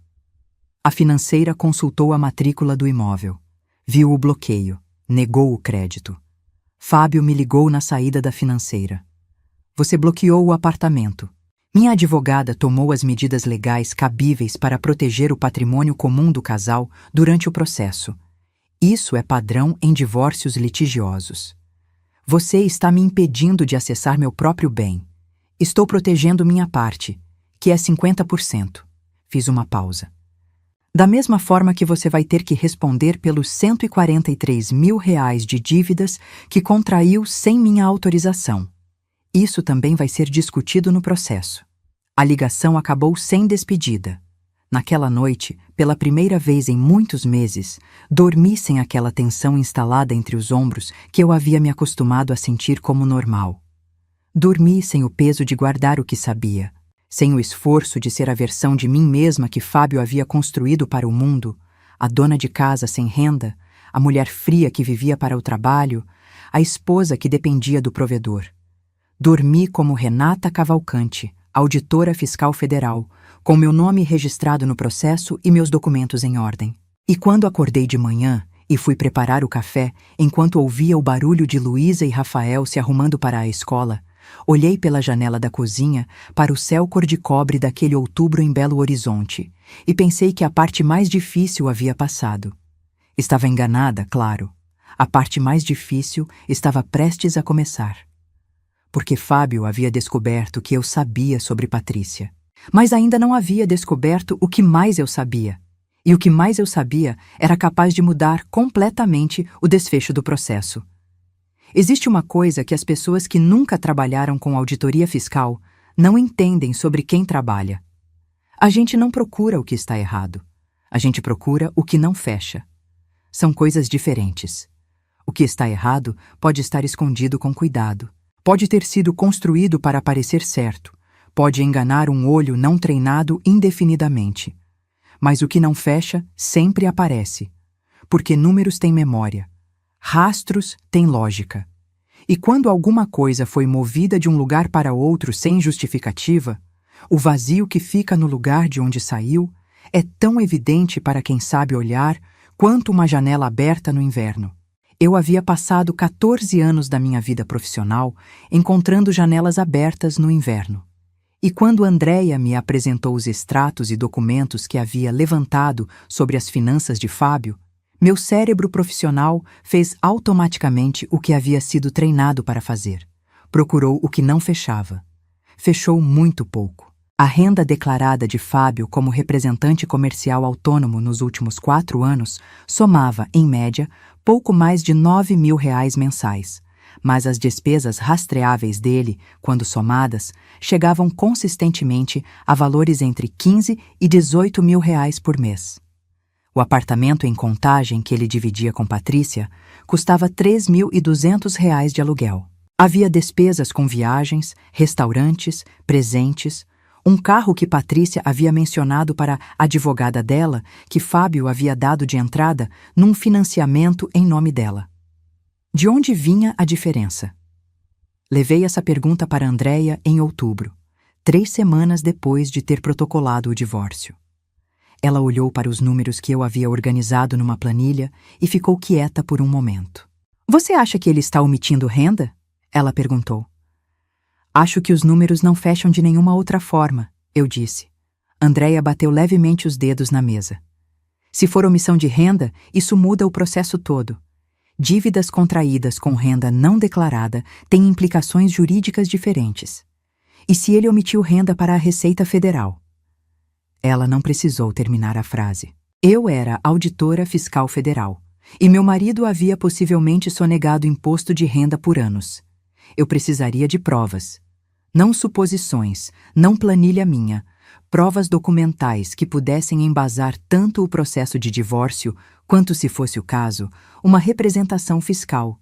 A financeira consultou a matrícula do imóvel, viu o bloqueio, negou o crédito. Fábio me ligou na saída da financeira. Você bloqueou o apartamento. Minha advogada tomou as medidas legais cabíveis para proteger o patrimônio comum do casal durante o processo. Isso é padrão em divórcios litigiosos. Você está me impedindo de acessar meu próprio bem. Estou protegendo minha parte, que é 50%. Fiz uma pausa. Da mesma forma que você vai ter que responder pelos R$143 mil de dívidas que contraiu sem minha autorização. Isso também vai ser discutido no processo. A ligação acabou sem despedida. Naquela noite, pela primeira vez em muitos meses, dormi sem aquela tensão instalada entre os ombros que eu havia me acostumado a sentir como normal. Dormi sem o peso de guardar o que sabia, sem o esforço de ser a versão de mim mesma que Fábio havia construído para o mundo, a dona de casa sem renda, a mulher fria que vivia para o trabalho, a esposa que dependia do provedor. Dormi como Renata Cavalcante, auditora fiscal federal, com meu nome registrado no processo e meus documentos em ordem. E quando acordei de manhã e fui preparar o café, enquanto ouvia o barulho de Luísa e Rafael se arrumando para a escola, olhei pela janela da cozinha para o céu cor-de-cobre daquele outubro em Belo Horizonte e pensei que a parte mais difícil havia passado. Estava enganada, claro. A parte mais difícil estava prestes a começar. Porque Fábio havia descoberto o que eu sabia sobre Patrícia. Mas ainda não havia descoberto o que mais eu sabia. E o que mais eu sabia era capaz de mudar completamente o desfecho do processo. Existe uma coisa que as pessoas que nunca trabalharam com auditoria fiscal não entendem sobre quem trabalha. A gente não procura o que está errado. A gente procura o que não fecha. São coisas diferentes. O que está errado pode estar escondido com cuidado. Pode ter sido construído para parecer certo. Pode enganar um olho não treinado indefinidamente. Mas o que não fecha sempre aparece. Porque números têm memória. Rastros têm lógica. E quando alguma coisa foi movida de um lugar para outro sem justificativa, o vazio que fica no lugar de onde saiu é tão evidente para quem sabe olhar quanto uma janela aberta no inverno. Eu havia passado 14 anos da minha vida profissional encontrando janelas abertas no inverno. E quando Andréia me apresentou os extratos e documentos que havia levantado sobre as finanças de Fábio, meu cérebro profissional fez automaticamente o que havia sido treinado para fazer. Procurou o que não fechava. Fechou muito pouco. A renda declarada de Fábio como representante comercial autônomo nos últimos 4 anos somava, em média, pouco mais de R$ 9.000 mensais, mas as despesas rastreáveis dele, quando somadas, chegavam consistentemente a valores entre R$ 15 e R$ 18.000 por mês. O apartamento em Contagem que ele dividia com Patrícia custava R$ 3.200 de aluguel. Havia despesas com viagens, restaurantes, presentes, um carro que Patrícia havia mencionado para a advogada dela, que Fábio havia dado de entrada num financiamento em nome dela. De onde vinha a diferença? Levei essa pergunta para Andréia em outubro, 3 semanas depois de ter protocolado o divórcio. Ela olhou para os números que eu havia organizado numa planilha e ficou quieta por um momento. Você acha que ele está omitindo renda? Ela perguntou. Acho que os números não fecham de nenhuma outra forma, eu disse. Andréia bateu levemente os dedos na mesa. Se for omissão de renda, isso muda o processo todo. Dívidas contraídas com renda não declarada têm implicações jurídicas diferentes. E se ele omitiu renda para a Receita Federal? Ela não precisou terminar a frase. Eu era auditora fiscal federal, e meu marido havia possivelmente sonegado imposto de renda por anos. Eu precisaria de provas. Não suposições, não planilha minha, provas documentais que pudessem embasar tanto o processo de divórcio quanto, se fosse o caso, uma representação fiscal.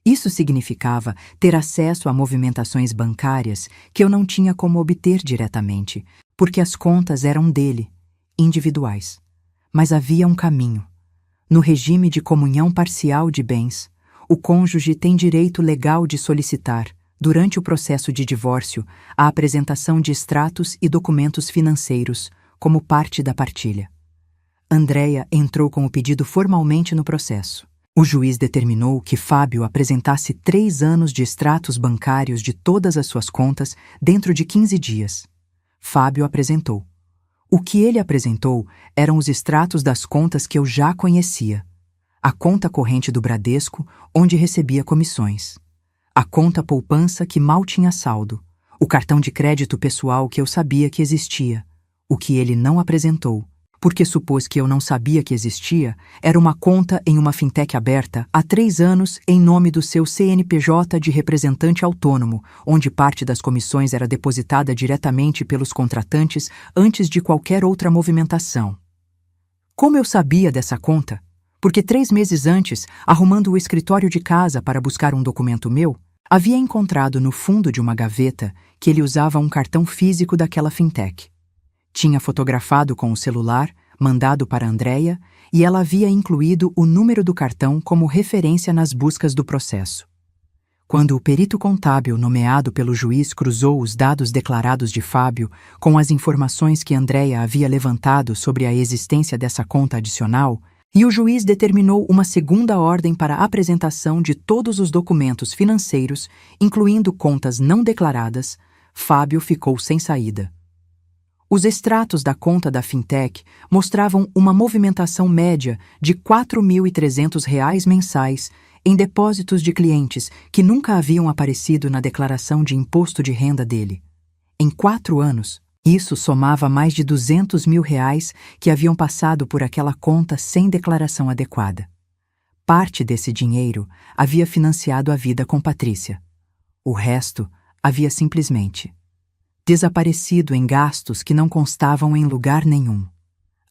Isso significava ter acesso a movimentações bancárias que eu não tinha como obter diretamente, porque as contas eram dele, individuais. Mas havia um caminho. No regime de comunhão parcial de bens, o cônjuge tem direito legal de solicitar, durante o processo de divórcio, a apresentação de extratos e documentos financeiros como parte da partilha. Andréia entrou com o pedido formalmente no processo. O juiz determinou que Fábio apresentasse 3 anos de extratos bancários de todas as suas contas dentro de 15 dias. Fábio apresentou. O que ele apresentou eram os extratos das contas que eu já conhecia. A conta corrente do Bradesco, onde recebia comissões. A conta poupança que mal tinha saldo. O cartão de crédito pessoal que eu sabia que existia. O que ele não apresentou, porque supôs que eu não sabia que existia, era uma conta em uma fintech aberta há 3 anos em nome do seu CNPJ de representante autônomo, onde parte das comissões era depositada diretamente pelos contratantes antes de qualquer outra movimentação. Como eu sabia dessa conta? Porque 3 meses antes, arrumando o escritório de casa para buscar um documento meu, havia encontrado no fundo de uma gaveta que ele usava um cartão físico daquela fintech. Tinha fotografado com o celular, mandado para Andréia, e ela havia incluído o número do cartão como referência nas buscas do processo. Quando o perito contábil nomeado pelo juiz cruzou os dados declarados de Fábio com as informações que Andréia havia levantado sobre a existência dessa conta adicional, e o juiz determinou uma segunda ordem para a apresentação de todos os documentos financeiros, incluindo contas não declaradas, Fábio ficou sem saída. Os extratos da conta da fintech mostravam uma movimentação média de R$ 4.300 mensais em depósitos de clientes que nunca haviam aparecido na declaração de imposto de renda dele. Em 4 anos, isso somava mais de R$ 200.000 que haviam passado por aquela conta sem declaração adequada. Parte desse dinheiro havia financiado a vida com Patrícia. O resto havia simplesmente desaparecido em gastos que não constavam em lugar nenhum.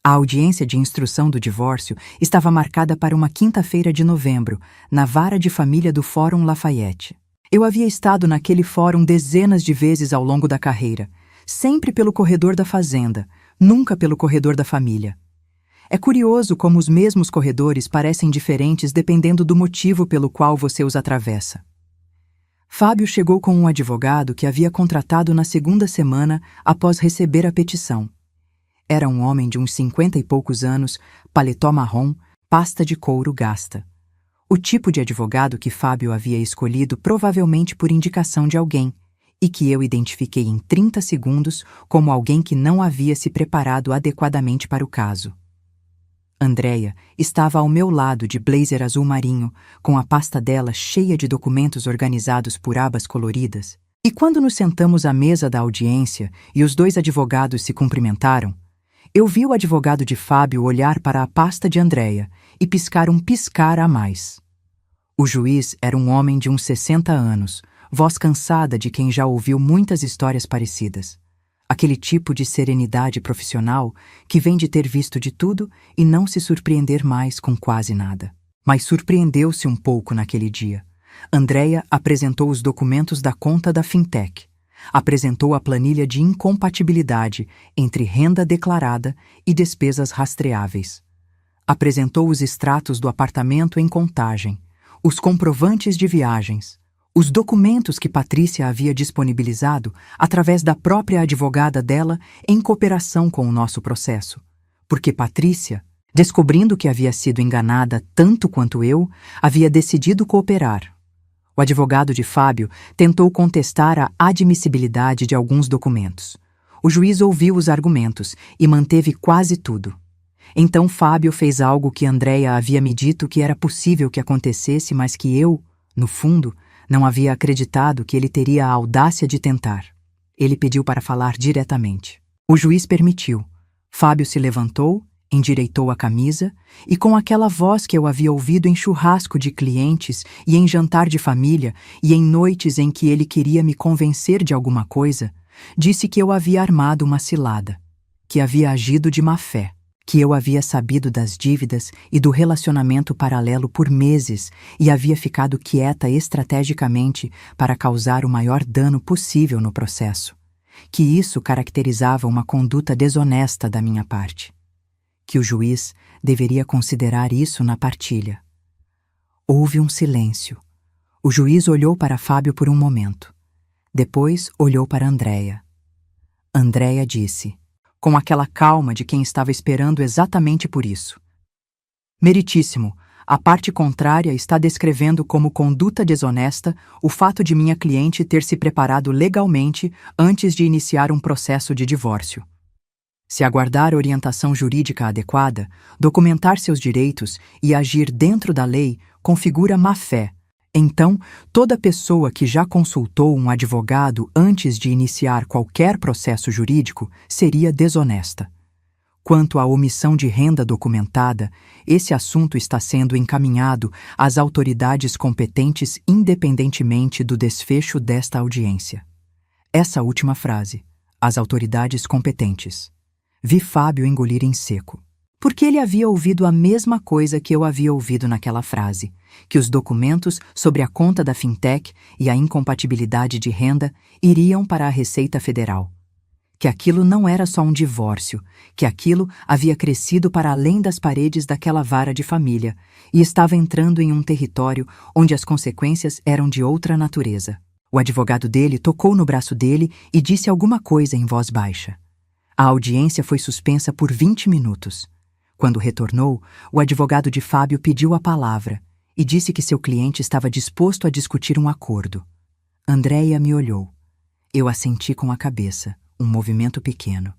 A audiência de instrução do divórcio estava marcada para uma quinta-feira de novembro, na vara de família do Fórum Lafayette. Eu havia estado naquele fórum dezenas de vezes ao longo da carreira, sempre pelo corredor da fazenda, nunca pelo corredor da família. É curioso como os mesmos corredores parecem diferentes dependendo do motivo pelo qual você os atravessa. Fábio chegou com um advogado que havia contratado na segunda semana após receber a petição. Era um homem de uns 50 e poucos anos, paletó marrom, pasta de couro gasta. O tipo de advogado que Fábio havia escolhido provavelmente por indicação de alguém, e que eu identifiquei em 30 segundos como alguém que não havia se preparado adequadamente para o caso. Andréia estava ao meu lado de blazer azul marinho, com a pasta dela cheia de documentos organizados por abas coloridas. E quando nos sentamos à mesa da audiência e os dois advogados se cumprimentaram, eu vi o advogado de Fábio olhar para a pasta de Andréia e piscar um piscar a mais. O juiz era um homem de uns 60 anos, voz cansada de quem já ouviu muitas histórias parecidas. Aquele tipo de serenidade profissional que vem de ter visto de tudo e não se surpreender mais com quase nada. Mas surpreendeu-se um pouco naquele dia. Andréia apresentou os documentos da conta da Fintech. Apresentou a planilha de incompatibilidade entre renda declarada e despesas rastreáveis. Apresentou os extratos do apartamento em Contagem, os comprovantes de viagens, os documentos que Patrícia havia disponibilizado através da própria advogada dela em cooperação com o nosso processo. Porque Patrícia, descobrindo que havia sido enganada tanto quanto eu, havia decidido cooperar. O advogado de Fábio tentou contestar a admissibilidade de alguns documentos. O juiz ouviu os argumentos e manteve quase tudo. Então Fábio fez algo que Andréia havia me dito que era possível que acontecesse, mas que eu, no fundo, não havia acreditado que ele teria a audácia de tentar. Ele pediu para falar diretamente. O juiz permitiu. Fábio se levantou, endireitou a camisa e, com aquela voz que eu havia ouvido em churrasco de clientes e em jantar de família e em noites em que ele queria me convencer de alguma coisa, disse que eu havia armado uma cilada, que havia agido de má fé, que eu havia sabido das dívidas e do relacionamento paralelo por meses e havia ficado quieta estrategicamente para causar o maior dano possível no processo, que isso caracterizava uma conduta desonesta da minha parte, que o juiz deveria considerar isso na partilha. Houve um silêncio. O juiz olhou para Fábio por um momento. Depois olhou para Andréia. Andréia disse, com aquela calma de quem estava esperando exatamente por isso: Meritíssimo, a parte contrária está descrevendo como conduta desonesta o fato de minha cliente ter se preparado legalmente antes de iniciar um processo de divórcio. Se aguardar orientação jurídica adequada, documentar seus direitos e agir dentro da lei configura má-fé. Então, toda pessoa que já consultou um advogado antes de iniciar qualquer processo jurídico seria desonesta. Quanto à omissão de renda documentada, esse assunto está sendo encaminhado às autoridades competentes independentemente do desfecho desta audiência. Essa última frase, as autoridades competentes. Vi Fábio engolir em seco, porque ele havia ouvido a mesma coisa que eu havia ouvido naquela frase, que os documentos sobre a conta da Fintech e a incompatibilidade de renda iriam para a Receita Federal. Que aquilo não era só um divórcio, que aquilo havia crescido para além das paredes daquela vara de família e estava entrando em um território onde as consequências eram de outra natureza. O advogado dele tocou no braço dele e disse alguma coisa em voz baixa. A audiência foi suspensa por 20 minutos. Quando retornou, o advogado de Fábio pediu a palavra e disse que seu cliente estava disposto a discutir um acordo. Andréia me olhou. Eu assenti com a cabeça, um movimento pequeno.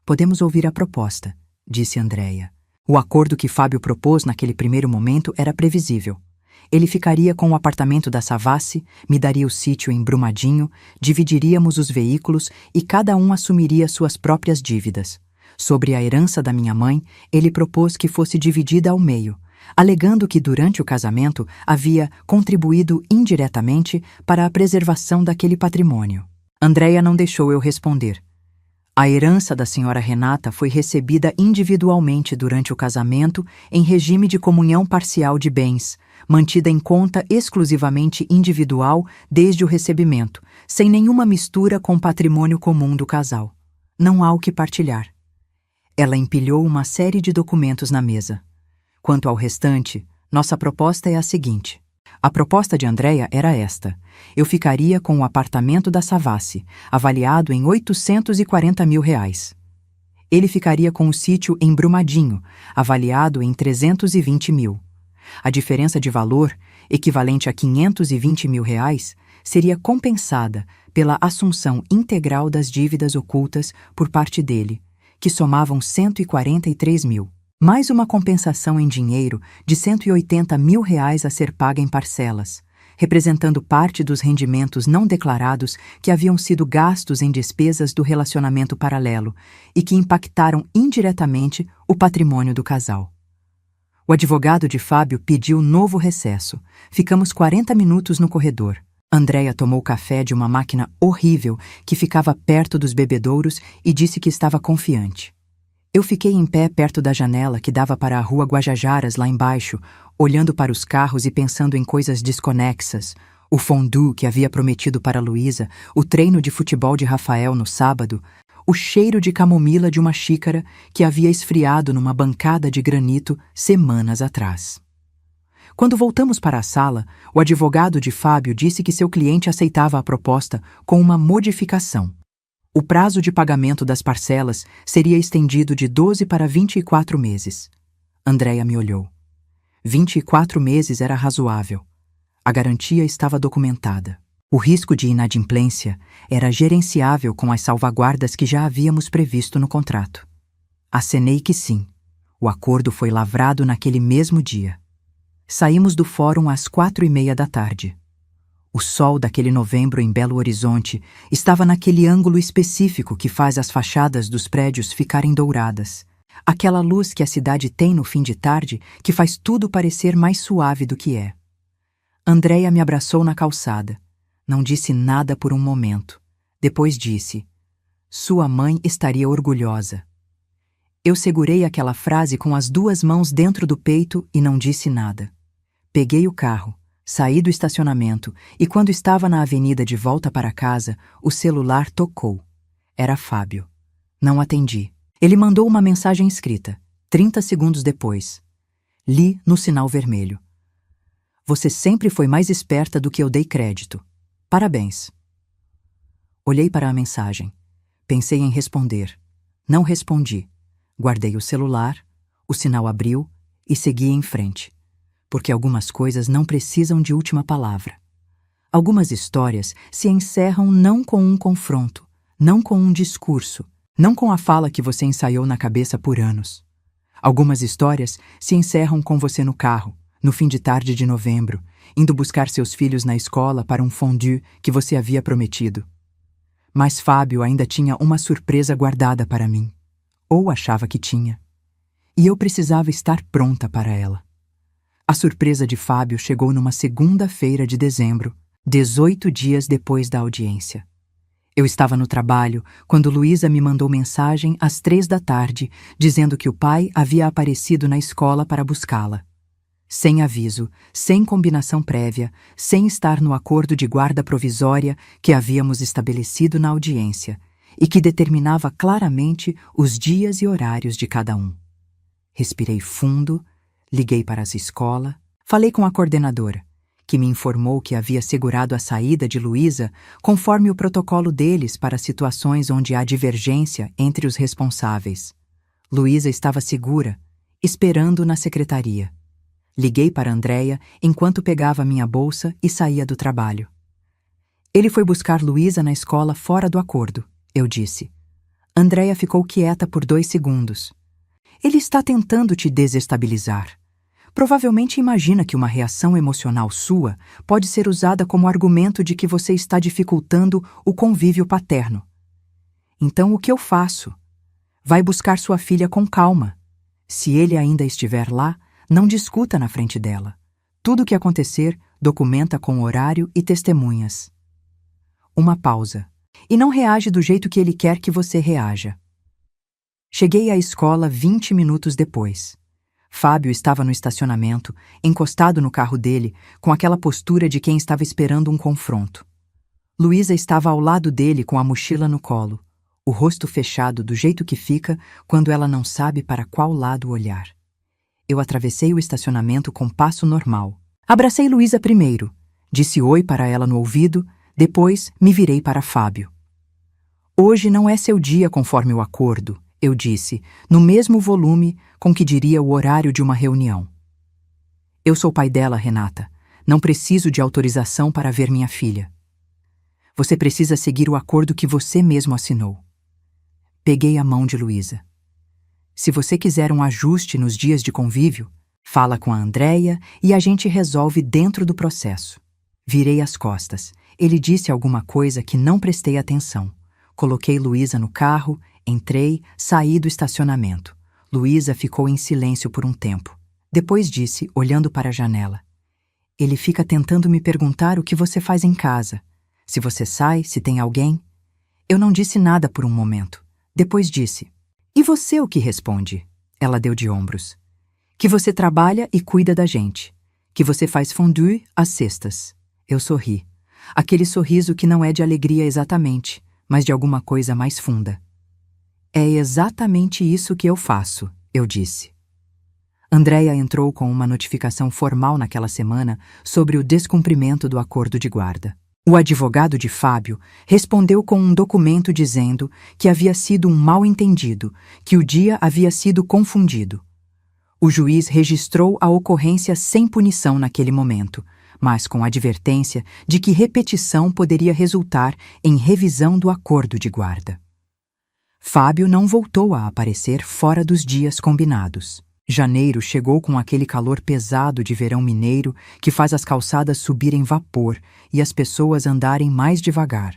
Podemos ouvir a proposta, disse Andréia. O acordo que Fábio propôs naquele primeiro momento era previsível. Ele ficaria com o apartamento da Savassi, me daria o sítio em Brumadinho, dividiríamos os veículos e cada um assumiria suas próprias dívidas. Sobre a herança da minha mãe, ele propôs que fosse dividida ao meio, alegando que durante o casamento havia contribuído indiretamente para a preservação daquele patrimônio. Andréia não deixou eu responder. A herança da senhora Renata foi recebida individualmente durante o casamento em regime de comunhão parcial de bens, mantida em conta exclusivamente individual desde o recebimento, sem nenhuma mistura com o patrimônio comum do casal. Não há o que partilhar. Ela empilhou uma série de documentos na mesa. Quanto ao restante, nossa proposta é a seguinte. A proposta de Andréia era esta. Eu ficaria com o apartamento da Savassi, avaliado em R$ 840 mil. Ele ficaria com o sítio em Brumadinho, avaliado em 320 mil. A diferença de valor, equivalente a R$ 520 mil, seria compensada pela assunção integral das dívidas ocultas por parte dele, que somavam 143 mil. Mais uma compensação em dinheiro de R$ 180 mil a ser paga em parcelas, representando parte dos rendimentos não declarados que haviam sido gastos em despesas do relacionamento paralelo e que impactaram indiretamente o patrimônio do casal. O advogado de Fábio pediu novo recesso. Ficamos 40 minutos no corredor. Andréia tomou café de uma máquina horrível que ficava perto dos bebedouros e disse que estava confiante. Eu fiquei em pé perto da janela que dava para a rua Guajajaras lá embaixo, olhando para os carros e pensando em coisas desconexas. O fondue que havia prometido para Luísa, o treino de futebol de Rafael no sábado, o cheiro de camomila de uma xícara que havia esfriado numa bancada de granito semanas atrás. Quando voltamos para a sala, o advogado de Fábio disse que seu cliente aceitava a proposta com uma modificação. O prazo de pagamento das parcelas seria estendido de 12 para 24 meses. Andréia me olhou. 24 meses era razoável. A garantia estava documentada. O risco de inadimplência era gerenciável com as salvaguardas que já havíamos previsto no contrato. Acenei que sim. O acordo foi lavrado naquele mesmo dia. Saímos do fórum às 4:30 da tarde. O sol daquele novembro em Belo Horizonte estava naquele ângulo específico que faz as fachadas dos prédios ficarem douradas. Aquela luz que a cidade tem no fim de tarde que faz tudo parecer mais suave do que é. Andréia me abraçou na calçada. Não disse nada por um momento. Depois disse: "Sua mãe estaria orgulhosa." Eu segurei aquela frase com as duas mãos dentro do peito e não disse nada. Peguei o carro. Saí do estacionamento e, quando estava na avenida de volta para casa, o celular tocou. Era Fábio. Não atendi. Ele mandou uma mensagem escrita, 30 segundos depois. Li no sinal vermelho. "Você sempre foi mais esperta do que eu dei crédito. Parabéns." Olhei para a mensagem. Pensei em responder. Não respondi. Guardei o celular, o sinal abriu e segui em frente. Porque algumas coisas não precisam de última palavra. Algumas histórias se encerram não com um confronto, não com um discurso, não com a fala que você ensaiou na cabeça por anos. Algumas histórias se encerram com você no carro, no fim de tarde de novembro, indo buscar seus filhos na escola para um fondue que você havia prometido. Mas Fábio ainda tinha uma surpresa guardada para mim. Ou achava que tinha. E eu precisava estar pronta para ela. A surpresa de Fábio chegou numa segunda-feira de dezembro, 18 dias depois da audiência. Eu estava no trabalho quando Luísa me mandou mensagem às 3 da tarde, dizendo que o pai havia aparecido na escola para buscá-la. Sem aviso, sem combinação prévia, sem estar no acordo de guarda provisória que havíamos estabelecido na audiência e que determinava claramente os dias e horários de cada um. Respirei fundo. Liguei para essa escola, falei com a coordenadora, que me informou que havia segurado a saída de Luísa conforme o protocolo deles para situações onde há divergência entre os responsáveis. Luísa estava segura, esperando na secretaria. Liguei para Andréia enquanto pegava minha bolsa e saía do trabalho. "Ele foi buscar Luísa na escola fora do acordo", eu disse. Andréia ficou quieta por 2 segundos. "Ele está tentando te desestabilizar. Provavelmente imagina que uma reação emocional sua pode ser usada como argumento de que você está dificultando o convívio paterno. Então o que eu faço? Vai buscar sua filha com calma. Se ele ainda estiver lá, não discuta na frente dela. Tudo o que acontecer, documenta com horário e testemunhas." Uma pausa. e não reage do jeito que ele quer que você reaja. Cheguei à escola 20 minutos depois. Fábio estava no estacionamento, encostado no carro dele, com aquela postura de quem estava esperando um confronto. Luísa estava ao lado dele com a mochila no colo, o rosto fechado do jeito que fica quando ela não sabe para qual lado olhar. Eu atravessei o estacionamento com passo normal. Abracei Luísa primeiro, disse oi para ela no ouvido, depois me virei para Fábio. Hoje não é seu dia conforme o acordo, eu disse, no mesmo volume com que diria o horário de uma reunião. Eu sou pai dela, Renata. Não preciso de autorização para ver minha filha. Você precisa seguir o acordo que você mesmo assinou. Peguei a mão de Luísa. Se você quiser um ajuste nos dias de convívio, fala com a Andréia e a gente resolve dentro do processo. Virei as costas. Ele disse alguma coisa que não prestei atenção. Coloquei Luísa no carro, entrei, saí do estacionamento. Luísa ficou em silêncio por um tempo. Depois disse, olhando para a janela: ele fica tentando me perguntar o que você faz em casa. Se você sai, se tem alguém. Eu não disse nada por um momento. Depois disse: e você o que responde? Ela deu de ombros. Que você trabalha e cuida da gente. Que você faz fondue às sextas. Eu sorri. Aquele sorriso que não é de alegria exatamente, mas de alguma coisa mais funda. É exatamente isso que eu faço, eu disse. Andréia entrou com uma notificação formal naquela semana sobre o descumprimento do acordo de guarda. O advogado de Fábio respondeu com um documento dizendo que havia sido um mal-entendido, que o dia havia sido confundido. O juiz registrou a ocorrência sem punição naquele momento, mas com advertência de que repetição poderia resultar em revisão do acordo de guarda. Fábio não voltou a aparecer fora dos dias combinados. Janeiro chegou com aquele calor pesado de verão mineiro que faz as calçadas subirem vapor e as pessoas andarem mais devagar.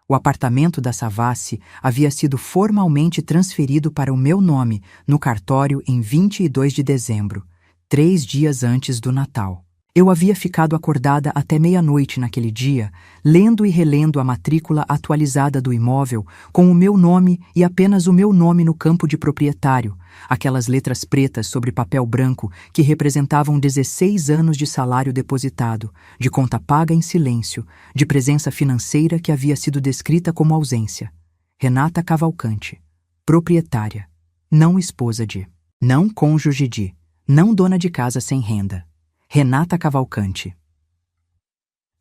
O apartamento da Savassi havia sido formalmente transferido para o meu nome no cartório em 22 de dezembro, 3 dias antes do Natal. Eu havia ficado acordada até meia-noite naquele dia, lendo e relendo a matrícula atualizada do imóvel com o meu nome e apenas o meu nome no campo de proprietário, aquelas letras pretas sobre papel branco que representavam 16 anos de salário depositado, de conta paga em silêncio, de presença financeira que havia sido descrita como ausência. Renata Cavalcante, proprietária, não esposa de, não cônjuge de, não dona de casa sem renda. Renata Cavalcante.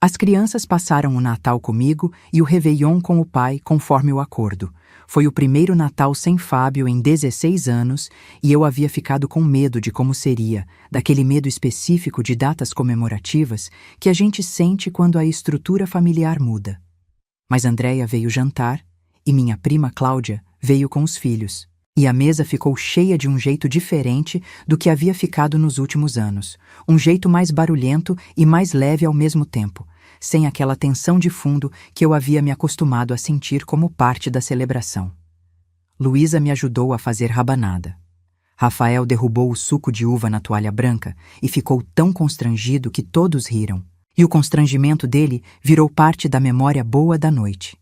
As crianças passaram o Natal comigo e o Réveillon com o pai, conforme o acordo. Foi o primeiro Natal sem Fábio em 16 anos e eu havia ficado com medo de como seria, daquele medo específico de datas comemorativas que a gente sente quando a estrutura familiar muda. Mas Andréia veio jantar e minha prima Cláudia veio com os filhos. E a mesa ficou cheia de um jeito diferente do que havia ficado nos últimos anos. Um jeito mais barulhento e mais leve ao mesmo tempo, sem aquela tensão de fundo que eu havia me acostumado a sentir como parte da celebração. Luísa me ajudou a fazer rabanada. Rafael derrubou o suco de uva na toalha branca e ficou tão constrangido que todos riram. E o constrangimento dele virou parte da memória boa da noite.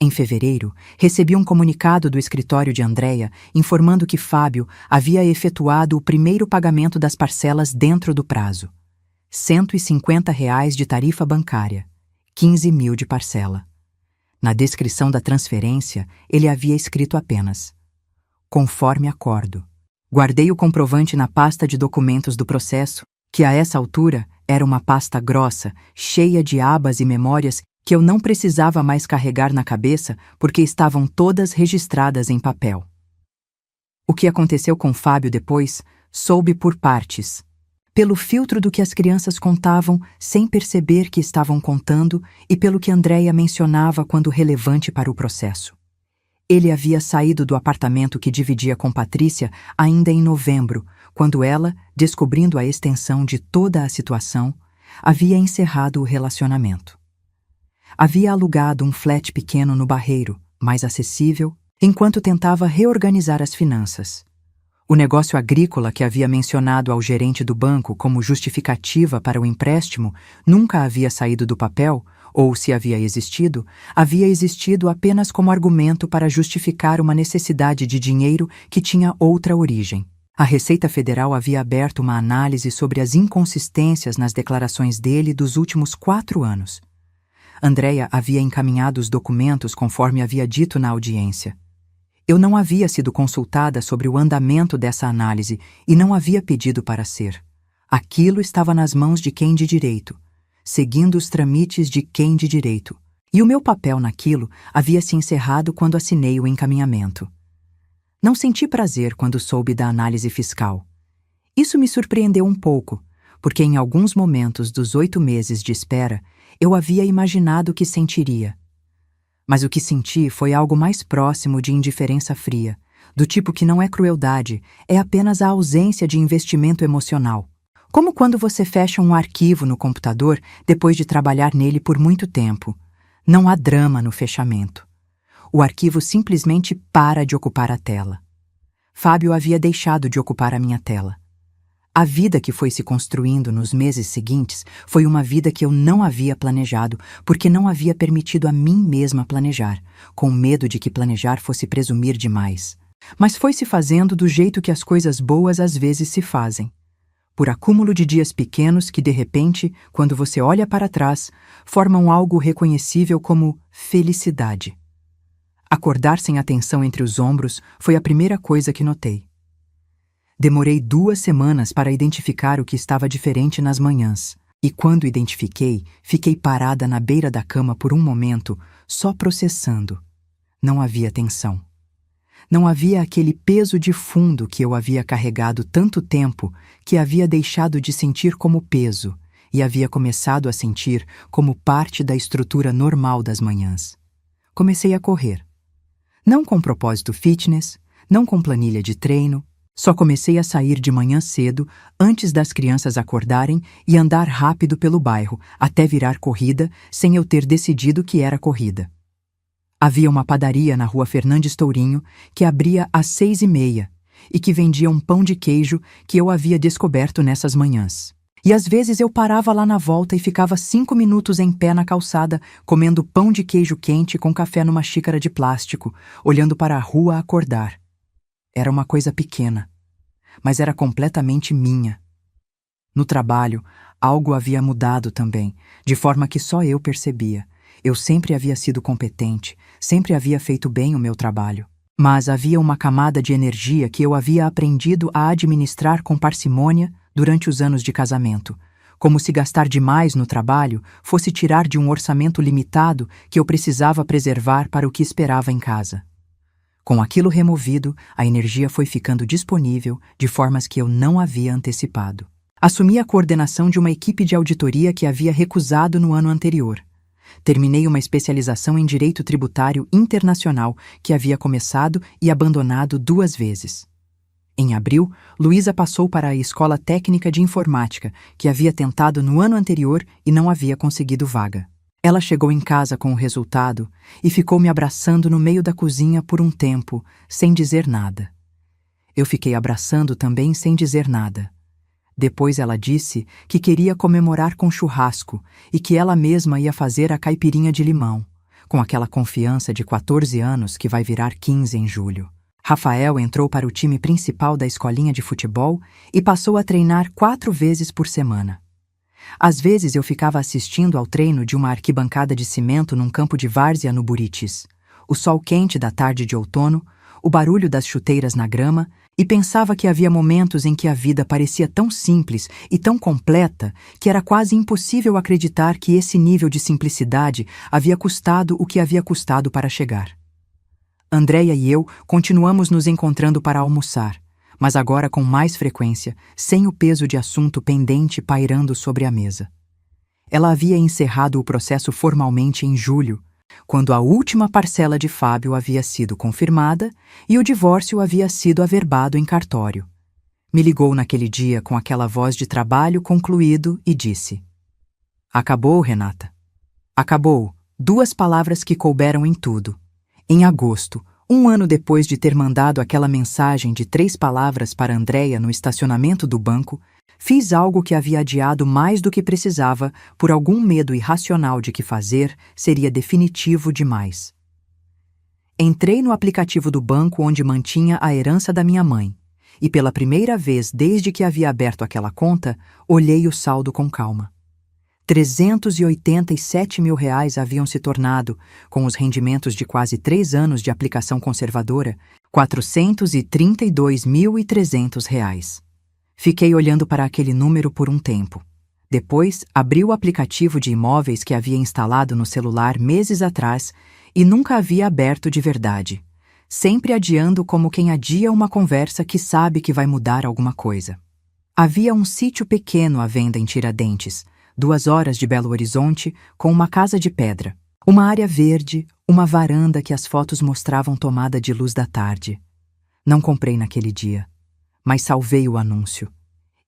Em fevereiro, recebi um comunicado do escritório de Andréia informando que Fábio havia efetuado o primeiro pagamento das parcelas dentro do prazo. R$ 150 de tarifa bancária, 15 mil de parcela. Na descrição da transferência, ele havia escrito apenas: conforme acordo. Guardei o comprovante na pasta de documentos do processo, que a essa altura era uma pasta grossa, cheia de abas e memórias que eu não precisava mais carregar na cabeça porque estavam todas registradas em papel. O que aconteceu com Fábio depois, soube por partes, pelo filtro do que as crianças contavam sem perceber que estavam contando e pelo que Andréia mencionava quando relevante para o processo. Ele havia saído do apartamento que dividia com Patrícia ainda em novembro, quando ela, descobrindo a extensão de toda a situação, havia encerrado o relacionamento. Havia alugado um flat pequeno no Barreiro, mais acessível, enquanto tentava reorganizar as finanças. O negócio agrícola que havia mencionado ao gerente do banco como justificativa para o empréstimo nunca havia saído do papel, ou, se havia existido apenas como argumento para justificar uma necessidade de dinheiro que tinha outra origem. A Receita Federal havia aberto uma análise sobre as inconsistências nas declarações dele dos últimos 4 anos. Andréia havia encaminhado os documentos conforme havia dito na audiência. Eu não havia sido consultada sobre o andamento dessa análise e não havia pedido para ser. Aquilo estava nas mãos de quem de direito, seguindo os trâmites de quem de direito. E o meu papel naquilo havia se encerrado quando assinei o encaminhamento. Não senti prazer quando soube da análise fiscal. Isso me surpreendeu um pouco, porque em alguns momentos dos 8 meses de espera, eu havia imaginado que sentiria. Mas o que senti foi algo mais próximo de indiferença fria, do tipo que não é crueldade, é apenas a ausência de investimento emocional. Como quando você fecha um arquivo no computador depois de trabalhar nele por muito tempo. Não há drama no fechamento. O arquivo simplesmente para de ocupar a tela. Fábio havia deixado de ocupar a minha tela. A vida que foi se construindo nos meses seguintes foi uma vida que eu não havia planejado, porque não havia permitido a mim mesma planejar, com medo de que planejar fosse presumir demais. Mas foi se fazendo do jeito que as coisas boas às vezes se fazem. Por acúmulo de dias pequenos que, de repente, quando você olha para trás, formam algo reconhecível como felicidade. Acordar sem atenção entre os ombros foi a primeira coisa que notei. Demorei 2 semanas para identificar o que estava diferente nas manhãs, e quando identifiquei, fiquei parada na beira da cama por um momento, só processando. Não havia tensão. Não havia aquele peso de fundo que eu havia carregado tanto tempo que havia deixado de sentir como peso e havia começado a sentir como parte da estrutura normal das manhãs. Comecei a correr. Não com propósito fitness, não com planilha de treino, só comecei a sair de manhã cedo, antes das crianças acordarem, e andar rápido pelo bairro, até virar corrida, sem eu ter decidido que era corrida. Havia uma padaria na rua Fernandes Tourinho que abria às 6h30 e que vendia um pão de queijo que eu havia descoberto nessas manhãs. E às vezes eu parava lá na volta e ficava 5 minutos em pé na calçada, comendo pão de queijo quente com café numa xícara de plástico, olhando para a rua acordar. Era uma coisa pequena, mas era completamente minha. No trabalho, algo havia mudado também, de forma que só eu percebia. Eu sempre havia sido competente, sempre havia feito bem o meu trabalho. Mas havia uma camada de energia que eu havia aprendido a administrar com parcimônia durante os anos de casamento, como se gastar demais no trabalho fosse tirar de um orçamento limitado que eu precisava preservar para o que esperava em casa. Com aquilo removido, a energia foi ficando disponível de formas que eu não havia antecipado. Assumi a coordenação de uma equipe de auditoria que havia recusado no ano anterior. Terminei uma especialização em Direito Tributário Internacional que havia começado e abandonado 2 vezes. Em abril, Luísa passou para a Escola Técnica de Informática, que havia tentado no ano anterior e não havia conseguido vaga. Ela chegou em casa com o resultado e ficou me abraçando no meio da cozinha por um tempo, sem dizer nada. Eu fiquei abraçando também sem dizer nada. Depois ela disse que queria comemorar com churrasco e que ela mesma ia fazer a caipirinha de limão, com aquela confiança de 14 anos que vai virar 15 em julho. Rafael entrou para o time principal da escolinha de futebol e passou a treinar 4 vezes por semana. Às vezes eu ficava assistindo ao treino de uma arquibancada de cimento num campo de várzea no Buritis, o sol quente da tarde de outono, o barulho das chuteiras na grama, e pensava que havia momentos em que a vida parecia tão simples e tão completa que era quase impossível acreditar que esse nível de simplicidade havia custado o que havia custado para chegar. Andréia e eu continuamos nos encontrando para almoçar, mas agora com mais frequência, sem o peso de assunto pendente pairando sobre a mesa. Ela havia encerrado o processo formalmente em julho, quando a última parcela de Fábio havia sido confirmada e o divórcio havia sido averbado em cartório. Me ligou naquele dia com aquela voz de trabalho concluído e disse: "Acabou, Renata. Acabou." 2 palavras que couberam em tudo. Em agosto, Um ano depois de ter mandado aquela mensagem de 3 palavras para Andréia no estacionamento do banco, fiz algo que havia adiado mais do que precisava por algum medo irracional de que fazer seria definitivo demais. Entrei no aplicativo do banco onde mantinha a herança da minha mãe, e pela primeira vez desde que havia aberto aquela conta, olhei o saldo com calma. R$ 387 mil haviam se tornado, com os rendimentos de quase 3 anos de aplicação conservadora, R$ 432.300. Fiquei olhando para aquele número por um tempo. Depois, abri o aplicativo de imóveis que havia instalado no celular meses atrás e nunca havia aberto de verdade, sempre adiando como quem adia uma conversa que sabe que vai mudar alguma coisa. Havia um sítio pequeno à venda em Tiradentes, 2 horas de Belo Horizonte, com uma casa de pedra, uma área verde, uma varanda que as fotos mostravam tomada de luz da tarde. Não comprei naquele dia, mas salvei o anúncio.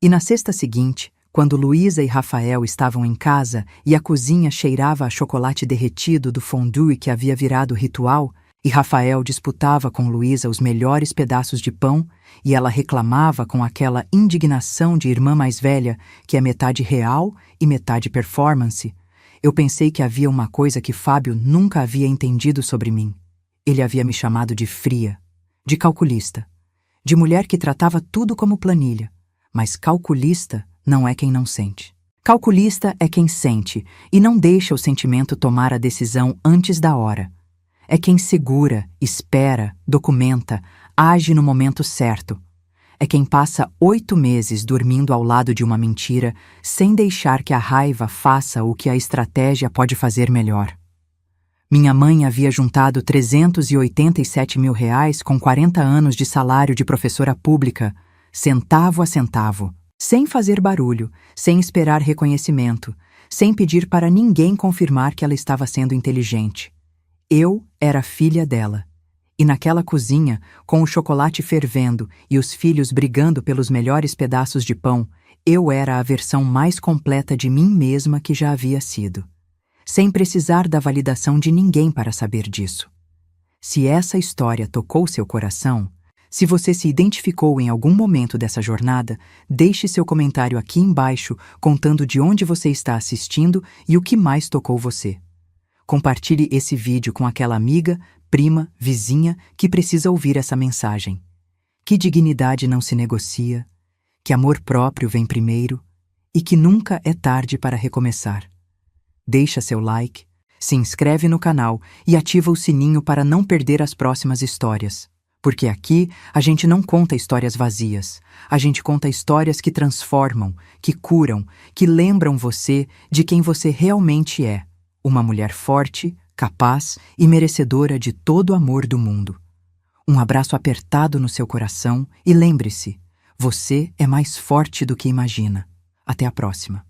E na sexta seguinte, quando Luísa e Rafael estavam em casa e a cozinha cheirava a chocolate derretido do fondue que havia virado ritual, e Rafael disputava com Luísa os melhores pedaços de pão, e ela reclamava com aquela indignação de irmã mais velha, que é metade real e metade performance, eu pensei que havia uma coisa que Fábio nunca havia entendido sobre mim. Ele havia me chamado de fria, de calculista, de mulher que tratava tudo como planilha, mas calculista não é quem não sente. Calculista é quem sente e não deixa o sentimento tomar a decisão antes da hora. É quem segura, espera, documenta, age no momento certo. É quem passa 8 meses dormindo ao lado de uma mentira sem deixar que a raiva faça o que a estratégia pode fazer melhor. Minha mãe havia juntado R$ 387 mil com 40 anos de salário de professora pública, centavo a centavo, sem fazer barulho, sem esperar reconhecimento, sem pedir para ninguém confirmar que ela estava sendo inteligente. Eu era filha dela. E naquela cozinha, com o chocolate fervendo e os filhos brigando pelos melhores pedaços de pão, eu era a versão mais completa de mim mesma que já havia sido. Sem precisar da validação de ninguém para saber disso. Se essa história tocou seu coração, se você se identificou em algum momento dessa jornada, deixe seu comentário aqui embaixo contando de onde você está assistindo e o que mais tocou você. Compartilhe esse vídeo com aquela amiga, prima, vizinha que precisa ouvir essa mensagem. Que dignidade não se negocia, que amor próprio vem primeiro e que nunca é tarde para recomeçar. Deixa seu like, se inscreve no canal e ativa o sininho para não perder as próximas histórias. Porque aqui a gente não conta histórias vazias, a gente conta histórias que transformam, que curam, que lembram você de quem você realmente é. Uma mulher forte, capaz e merecedora de todo o amor do mundo. Um abraço apertado no seu coração e lembre-se, você é mais forte do que imagina. Até a próxima.